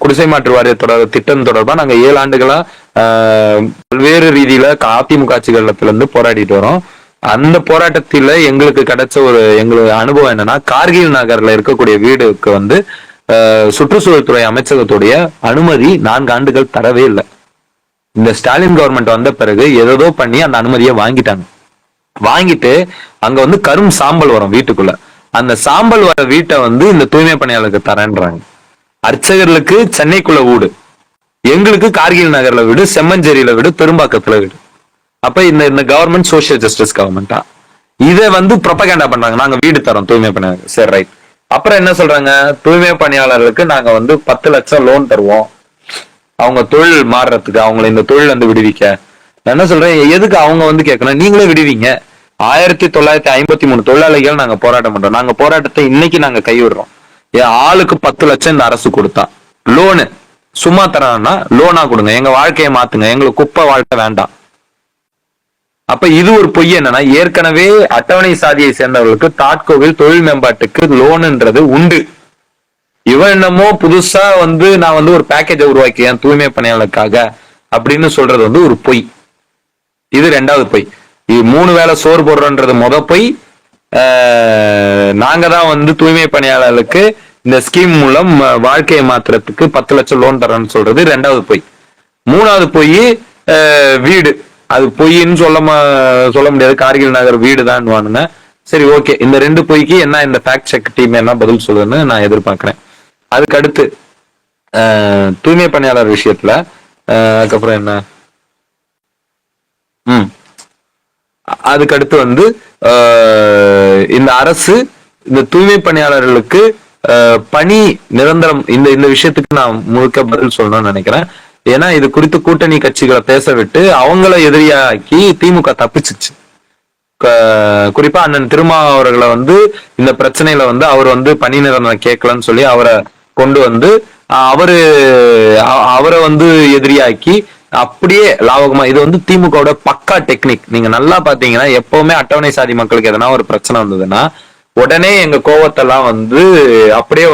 குடிசை மாற்று வாரியத்தோட திட்டம் தொடர்பா நாங்க 7 ஆண்டுகளா பல்வேறு ரீதியில அதிமுக ஆட்சிகளத்துல இருந்து போராடிட்டு வரோம். அந்த போராட்டத்தில எங்களுக்கு கிடைச்ச எங்களுக்கு அனுபவம் என்னன்னா, கார்கில் நகர்ல இருக்கக்கூடிய வீடுக்கு வந்து சுற்றுச்சூழல் துறை அமைச்சகத்துடைய அனுமதி 4 ஆண்டுகள் தரவே இல்லை. இந்த ஸ்டாலின் கவர்மெண்ட் வந்த பிறகு ஏதோ பண்ணி அந்த அனுமதியை வாங்கிட்டு அங்க வந்து கரும் சாம்பல் வரும் வீட்டுக்குள்ள. அந்த சாம்பல் வர வீட்டை வந்து இந்த தூய்மை பணியாளருக்கு தரேன்றாங்க. அர்ச்சகர்களுக்கு சென்னைக்குள்ள வீடு, எங்களுக்கு கார்கில் நகர்ல வீடு, செம்மஞ்சேரியில வீடு, பெரும்பாக்கத்துல வீடு. அப்ப இந்த கவர்மெண்ட் சோசியல் ஜஸ்டிஸ் கவர்மெண்டா? இதை வந்து ப்ரொபகேண்டா பண்றாங்க. நாங்க வீடு தரோம் தூய்மை பணியாளர். சரி, ரைட். அப்புறம் என்ன சொல்றாங்க? தூய்மை பணியாளர்களுக்கு நாங்க வந்து 10 லட்சம் லோன் தருவோம் அவங்க தொழில் மாறுறதுக்கு, அவங்களை இந்த தொழில் வந்து விடுவிக்க. நான் என்ன சொல்றேன், எதுக்கு அவங்க வந்து கேட்கணும்? நீங்களே விடுவீங்க. 1953 தொழிலாளிகள் நாங்க போராட்டம் பண்றோம். நாங்க போராட்டத்தை இன்னைக்கு நாங்க கைவிடுறோம். ஆளுக்கு 10 லட்சம் இந்த அரசு கொடுத்தா லோனு சும்மா தரான்னா லோனா கொடுங்க, எங்க வாழ்க்கையை மாத்துங்க, எங்களுக்கு குப்பை வாழ்க்கை வேண்டாம். அப்ப இது ஒரு பொய். என்னன்னா, ஏற்கனவே அட்டவணை சாதியை சேர்ந்தவர்களுக்கு தாட்கோவில் தொழில் மேம்பாட்டுக்கு லோனுன்றது உண்டு. இவன் என்னமோ புதுசா வந்து நான் வந்து ஒரு பேக்கேஜை உருவாக்கியேன் தூய்மை பணியாளருக்காக அப்படின்னு சொல்றது வந்து ஒரு பொய். இது 2வது பொய். இது 3 வேளை சோறு போடுறோன்றது பொய். நாங்க தான் வந்து தூய்மை பணியாளர்களுக்கு இந்த ஸ்கீம் மூலம் வாழ்க்கையை மாத்துறதுக்கு 10 லட்சம் லோன் தரோம்னு சொல்றது 2வது பொய். 3வது பொய் வீடு. அது பொய்ன்னு சொல்ல முடியாது. கார்கில் நகர் வீடு தான். சரி, ஓகே. இந்த 2 பொய்க்கு என்ன இந்த ஃபேக்ட் செக் டீம் என்ன பதில் சொல்லுன்னு நான் எதிர்பார்க்கிறேன். அதுக்கு அடுத்து தூய்மை பணியாளர் விஷயத்துல அதுக்கப்புறம் என்ன அதுக்கடுத்து இந்த அரசு இந்த தூய்மை பணியாளர்களுக்கு பணி நிரந்தரம் இந்த விஷயத்துக்கு நான் முழுக்க பதில் சொல்லணும்னு நினைக்கிறேன். ஏன்னா இது குறித்து கூட்டணி கட்சிகளை பேச விட்டு அவங்கள எதிரியாக்கி திமுக தப்பிச்சிச்சு. குறிப்பா அண்ணன் திருமா அவர்களை இந்த பிரச்சனையில அவர் பணி நிரந்தரம் கேட்கலன்னு சொல்லி அவரை கொண்டு அவரை எதிரியாக்கி அப்படியே லாபகமா இது திமுகவோட பக்கா டெக்னிக். நீங்க நல்லா பாத்தீங்கன்னா எப்பவுமே அட்டவணை சாதி மக்களுக்கு எதனா ஒரு பிரச்சனை வந்ததுன்னா உடனே எங்க கோவத்தெல்லாம் அப்படியே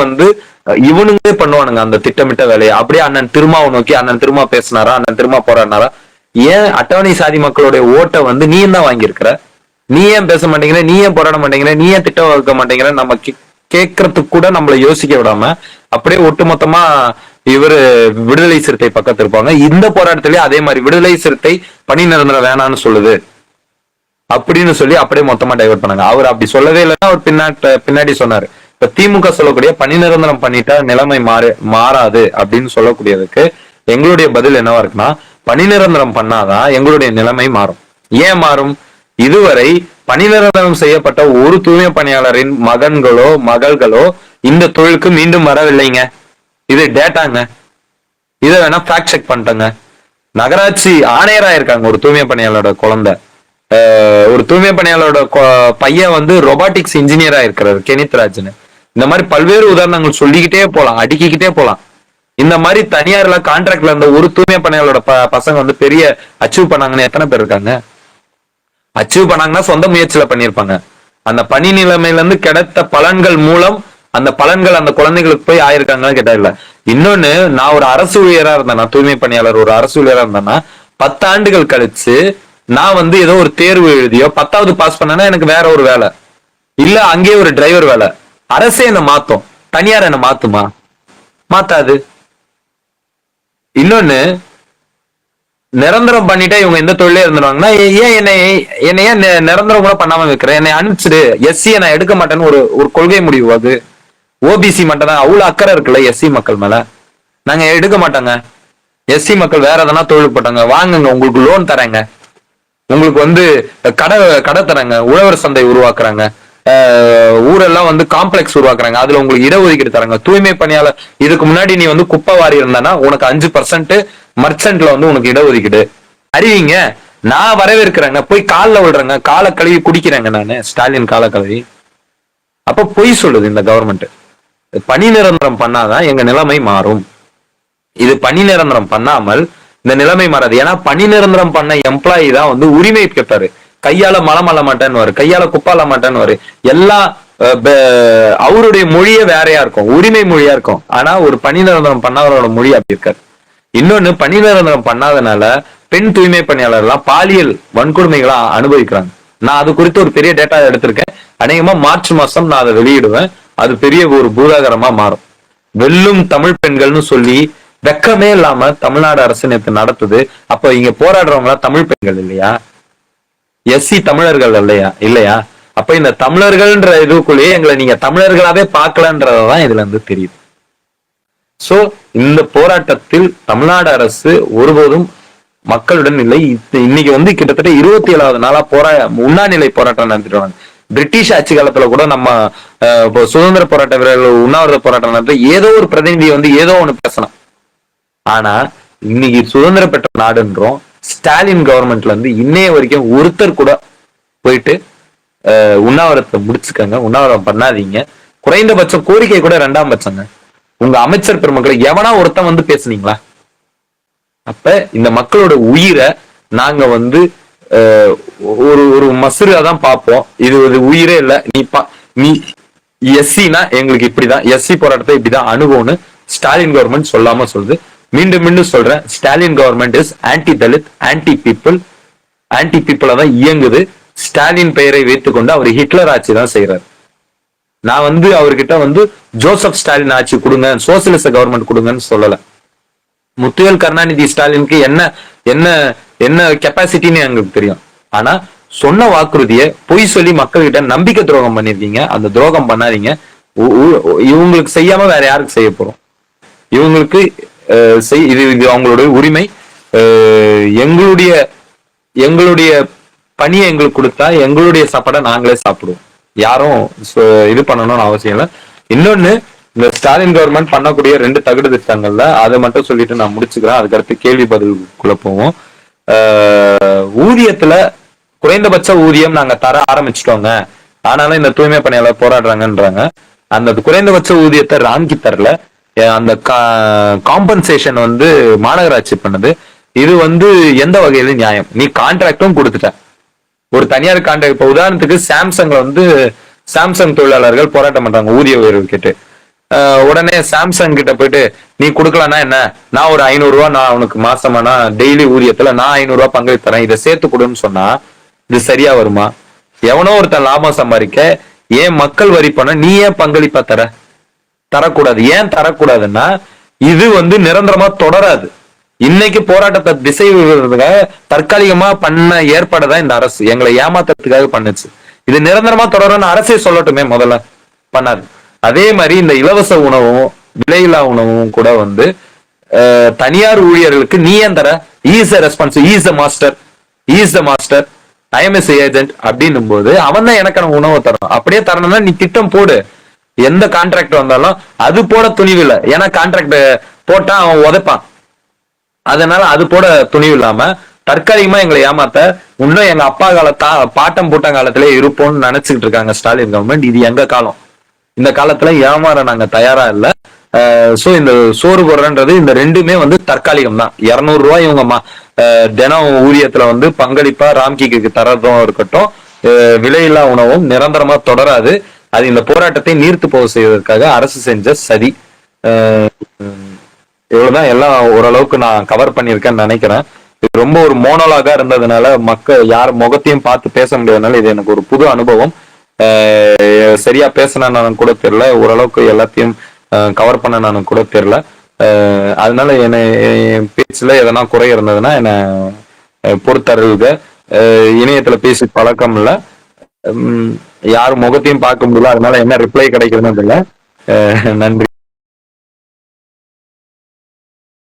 இவனுங்களே பண்ணுவானுங்க அந்த திட்டமிட்ட வேலையை. அப்படியே அண்ணன் திருமாவை நோக்கி அண்ணன் திருமா பேசினாரா, அண்ணன் திருமா போராடினாரா, ஏன் அட்டவணை சாதி மக்களுடைய ஓட்டை நீ தான் வாங்கியிருக்கிற, நீ ஏன் பேச மாட்டேங்கிற, நீ ஏன் போராட மாட்டேங்கிற, நீ ஏன் திட்டம் வகுக்க மாட்டேங்கிற நம்ம கேட்கறதுக்கு கூட நம்மள யோசிக்க விடாம அப்படியே ஒட்டுமொத்தமா இவரு விடுதலை சிறுத்தை பக்கத்து இருப்பாங்க. இந்த போராட்டத்திலேயே அதே மாதிரி விடுதலை சிறுத்தை பணி நிரந்தரம் வேணான்னு சொல்லுது அப்படின்னு சொல்லி அப்படியே மொத்தமா டைவர்ட் பண்ணாங்க. அவர் அப்படி சொல்லவே இல்லைன்னா அவர் பின்னாடி சொன்னாரு. இப்ப திமுக சொல்லக்கூடிய பணி நிரந்தரம் பண்ணிட்டா நிலைமை மாறாது அப்படின்னு சொல்லக்கூடியதுக்கு எங்களுடைய பதில் என்னவா இருக்குன்னா, பணி நிரந்தரம் பண்ணாதான் எங்களுடைய நிலைமை மாறும். ஏன் மாறும்? இதுவரை பணி நிரந்தரம் செய்யப்பட்ட ஒரு தூய்மை பணியாளரின் மகன்களோ மகள்களோ இந்த தொழிலுக்கு மீண்டும் வரவில்லைங்க. இது டேட்டாங்க. இதை வேணா ஃபேக்ட் செக் பண்ணிட்டங்க. நகராட்சி ஆணையரா இருக்காங்க ஒரு தூய்மை பணியாளரோட குழந்தை. ஒரு தூய்மை பணியாளரோட பையன் ரொபாட்டிக்ஸ் இன்ஜினியரா இருக்கிறாரு, கெனித்ராஜ்னு. இந்த மாதிரி பல்வேறு உதாரணங்கள் சொல்லிக்கிட்டே போலாம், அடுக்கிக்கிட்டே போலாம். இந்த மாதிரி தனியார்ல கான்ட்ராக்ட்ல இருந்த ஒரு தூய்மை பணியாளரோட பசங்க பெரிய அச்சீவ் பண்ணாங்கன்னு எத்தனை பேர் இருக்காங்க? அச்சீவ் பண்ணாங்கன்னா சொந்த முயற்சியில பண்ணிருப்பாங்க. அந்த பணி நிலைமையில இருந்து கிடைத்த பலன்கள் மூலம் அந்த பலன்கள் அந்த குழந்தைகளுக்கு போய் ஆயிருக்காங்கன்னு கேட்டா இல்ல. இன்னொன்னு, நான் ஒரு அரசு ஊழியரா இருந்தேன்னா, தூய்மை பணியாளர் ஒரு அரசு ஊழியரா இருந்தேன்னா 10 ஆண்டுகள் கழிச்சு நான் ஏதோ ஒரு தேர்வு எழுதியோ 10வது பாஸ் பண்ணேன்னா எனக்கு வேற ஒரு வேலை இல்ல, அங்கேயே ஒரு டிரைவர் வேலை. அரசே என்ன மாத்தும், தனியார் என்ன மாத்துமா? மாத்தாது. இன்னொன்னு, நிரந்தரம் பண்ணிட்டா இவங்க எந்த தொழிலே இருந்துருவாங்கன்னா, ஏன் என்னை ஏன் நிரந்தரம் கூட பண்ணாம வைக்கிறேன், என்னை அனுப்பிச்சிடு, எஸ்சி நான் எடுக்க மாட்டேன்னு ஒரு கொள்கை முடிவு. அது ஓபிசி மட்டும் தான் அவ்வளவு அக்கறை இருக்குல்ல எஸ்சி மக்கள் மேல. நாங்க எடுக்க மாட்டாங்க, எஸ்சி மக்கள் வேற எதனா தொழில் போட்டாங்க, வாங்குங்க, உங்களுக்கு லோன் தராங்க, உங்களுக்கு கடை தராங்க, உழவர் சந்தை உருவாக்குறாங்க, ஊரெல்லாம் காம்ப்ளெக்ஸ் உருவாக்குறாங்க, அதுல உங்களுக்கு இடஒதுக்கீடு தராங்க. தூய்மை பணியாளர் இதுக்கு முன்னாடி நீ குப்பை வாரி இருந்தானா உனக்கு 5% மர்ச்சன்ட்ல உனக்கு இடஒதுக்கீடு அறிவிங்க. நான் வரவேற்கிறேங்க, போய் காலில் விடுறேங்க, காலை கழுவி குடிக்கிறேங்க நானு, ஸ்டாலின் காலை கழுவி. அப்ப பொய் சொல்லுது இந்த கவர்மெண்ட். பணி நிரந்தரம் பண்ணாதான் எங்க நிலைமை மாறும். இது பணி நிரந்தரம் பண்ணாமல் இந்த நிலைமை மாறாது. ஏன்னா பணி நிரந்தரம் பண்ண எம்ப்ளாயி தான் உரிமை கேட்பாரு. கையால மலம் அள்ள மாட்டேன்னு, கையால குப்பால மாட்டேன்னு, எல்லா அவருடைய மொழியே வேறையா இருக்கும், உரிமை மொழியா இருக்கும். ஆனா ஒரு பணி நிரந்தரம் பண்ணவரோட மொழி அப்படி இருக்காரு. இன்னொன்னு, பணி நிரந்தரம் பண்ணாதனால பெண் தூய்மை பணியாளர் எல்லாம் பாலியல் வன்கொடுமைகளா அனுபவிக்கிறாங்க. நான் அது குறித்து ஒரு பெரிய டேட்டா எடுத்திருக்கேன். அநேகமா மார்ச் மாசம் நான் அதை வெளியிடுவேன். அது பெரிய ஒரு பூதாகரமா மாறும். வெல்லும் தமிழ் பெண்கள்னு சொல்லி வெக்கமே இல்லாம தமிழ்நாடு அரசு நேற்று நடத்துது. அப்ப இங்க போராடுறவங்களா தமிழ் பெண்கள் இல்லையா? எஸ்சி தமிழர்கள் இல்லையா? அப்ப இந்த தமிழர்கள்ன்ற இதுக்குள்ளேயே எங்களை நீங்க தமிழர்களாவே பார்க்கலன்றதான் இதுல தெரியுது. சோ இந்த போராட்டத்தில் தமிழ்நாடு அரசு ஒருபோதும் மக்களுடன் இல்லை. இன்னைக்கு கிட்டத்தட்ட 27வது நாளா உண்ணாநிலை போராட்டம் நடத்திட்டு. பிரிட்டிஷ் ஆட்சி காலத்துல கூட நம்ம சுதந்திர போராட்ட வீரர்கள் உண்ணாவிரத போராட்டம் நடத்த ஏதோ ஒரு பிரதிநிதி ஏதோ ஒண்ணு பேசலாம். ஆனா இன்னைக்கு சுதந்திர பெற்ற நாடுன்றோம். ஸ்டாலின் கவர்மெண்ட்ல இன்னைய வரைக்கும் ஒருத்தர் கூட போயிட்டு உண்ணாவிரத்தை முடிச்சுக்கங்க, உண்ணாவிரதம் பண்ணாதீங்க, குறைந்தபட்ச கோரிக்கை கூட 2ஆம் பட்சங்க. உங்க அமைச்சர் பெருமக்களை எவனா ஒருத்தன் பேசுனீங்களா? அப்ப இந்த மக்களோட உயிரை நாங்க ஒரு மசுரா தான் பார்ப்போம். இது ஒரு உயிரே இல்ல. நீ எஸ்சினா எங்களுக்கு இப்படிதான், எஸ்சி போராட்டத்தை இப்படிதான் அணுகும்னு ஸ்டாலின் கவர்மெண்ட் சொல்லாம சொல்லுது. மீண்டும் மீண்டும் சொல்றேன், Stalin government is anti Dalit, anti பீப்புளா தான் இயங்குது. ஸ்டாலின் பெயரை வைத்துக்கொண்டு அவர் ஹிட்லர் ஆட்சி தான் செய்யறாரு. நான் அவர்கிட்ட ஜோசப் ஸ்டாலின் ஆட்சி கொடுங்க, சோசியலிச கவர்மெண்ட் கொடுங்கன்னு சொல்லல. முத்துவேல் கருணாநிதி ஸ்டாலினுக்கு என்ன என்ன கெப்பாசிட்டின்னு எங்களுக்கு தெரியும். ஆனா சொன்ன வாக்குறுதியை பொய் சொல்லி மக்கள்கிட்ட நம்பிக்கை துரோகம் பண்ணிருக்கீங்க. அந்த துரோகம் பண்ணாதீங்க. இவங்களுக்கு செய்யாம வேற யாருக்கு செய்ய போறோம்? இவங்களுக்கு இது அவங்களுடைய உரிமை. எங்களுடைய எங்களுடைய பணியை எங்களுக்கு கொடுத்தா எங்களுடைய சாப்பாடை நாங்களே சாப்பிடுவோம். யாரும் இது பண்ணணும்னு அவசியம் இல்லை. இன்னொன்னு, இந்த ஸ்டாலின் கவர்மெண்ட் பண்ணக்கூடிய 2 தகுடு திட்டங்கள்ல அதை மட்டும் சொல்லிட்டு நான் முடிச்சுக்கிறேன். அதுக்கடுத்து கேள்வி பதிலுக்குள்ள போவோம். ஊதியத்துல குறைந்தபட்ச ஊதியம் நாங்க தர ஆரம்பிச்சிட்டோங்க, ஆனாலும் இந்த தூய்மை பணியாளர் போராடுறாங்கன்றாங்க. அந்த குறைந்தபட்ச ஊதியத்தை ராம்கி தரல. அந்த காம்பன்சேஷன் மாநகராட்சி பண்ணுது. இது எந்த வகையில நியாயம்? நீ கான்ட்ராக்டும் கொடுத்துட்ட, ஒரு தனியார் கான்ட்ராக்ட். இப்ப உதாரணத்துக்கு சாம்சங்ல சாம்சங் தொழிலாளர்கள் போராட்டம் பண்றாங்க ஊதிய உயர்வு கேட்டு. உடனே சாம்சங் கிட்ட போயிட்டு நீ கொடுக்கலன்னா என்ன, நான் ஒரு 500 ரூபா நான் உனக்கு மாசமானா டெய்லி ஊதியத்துல நான் 500 ரூபா பங்களிப்பு தரேன், இதை சேர்த்து கொடுன்னு சொன்னா இது சரியா வருமா? எவனோ ஒருத்தன் லாபம் சம்பாதிக்க ஏன் மக்கள் வரி பண்ண நீ ஏன் பங்களிப்பா தரக்கூடாது? ஏன் தரக்கூடாதுன்னா இது நிரந்தரமா தொடராது. இன்னைக்கு போராட்டத்தை திசை தற்காலிகமா பண்ண ஏற்பாடுதான் இந்த அரசு எங்களை ஏமாத்துறதுக்காக பண்ணுச்சு. இது நிரந்தரமா தொடரும்னு அரசே சொல்லட்டுமே, முதல்ல பண்ணாது. அதே மாதிரி இந்த இலவச உணவும் விலையில்லா உணவும் கூட தனியார் ஊழியர்களுக்கு நீ ஏன் தர? Is a response, is the master, IMS agent அப்படின்னும் போது அவன் தான் எனக்கான உணவை தரணும். அப்படியே தரணும்னா நீ திட்டம் போடு. எந்த கான்ட்ராக்ட் வந்தாலும் அது போட துணிவு இல்லை. ஏன்னா கான்ட்ராக்ட் போட்டா அவன் உதைப்பான். அதனால அது போட துணிவு இல்லாம தற்காலிகமா எங்களை ஏமாத்த இன்னும் எங்க அப்பா பாட்டம் பூட்டம் காலத்திலே இருப்போம்னு நினைச்சுக்கிட்டு இருக்காங்க ஸ்டாலின் கவர்மெண்ட். இது எங்க காலம். இந்த காலத்துல ஏமாற நாங்க தயாரா இல்ல. சோ இந்த சோறு போடுறன்றது இந்த ரெண்டுமே தற்காலிகம் தான். 200 ரூபாய் இவங்க தினம் ஊதியத்துல பங்களிப்பா ராம்கிக்கு தரதும் இருக்கட்டும். விலையில்லா உணவும் நிரந்தரமா தொடராது. அது இந்த போராட்டத்தை நீர்த்து போக செய்வதற்காக அரசு செஞ்ச சதி. இவ்வளவுதான். எல்லாம் ஓரளவுக்கு நான் கவர் பண்ணியிருக்கேன்னு நினைக்கிறேன். இது ரொம்ப ஒரு மோனோலாகா இருந்ததுனால மக்கள் யார் முகத்தையும் பார்த்து பேச முடியாதனால இது எனக்கு ஒரு புது அனுபவம். சரியா பேசினான்னு கூட தெரியல, ஓரளவுக்கு எல்லாத்தையும் கவர் பண்ண கூட தெரியல. அதனால என் பேச்சுல எதனா குறை இருந்ததுன்னா என்னை பொறுத்தருள்க. இணையத்துல பேசி பழக்கம் இல்லை, யாரும் முகத்தையும் பார்க்க முடியல, அதனால என்ன ரிப்ளை கிடைக்கிறதுன்னு தெரியல. நன்றி.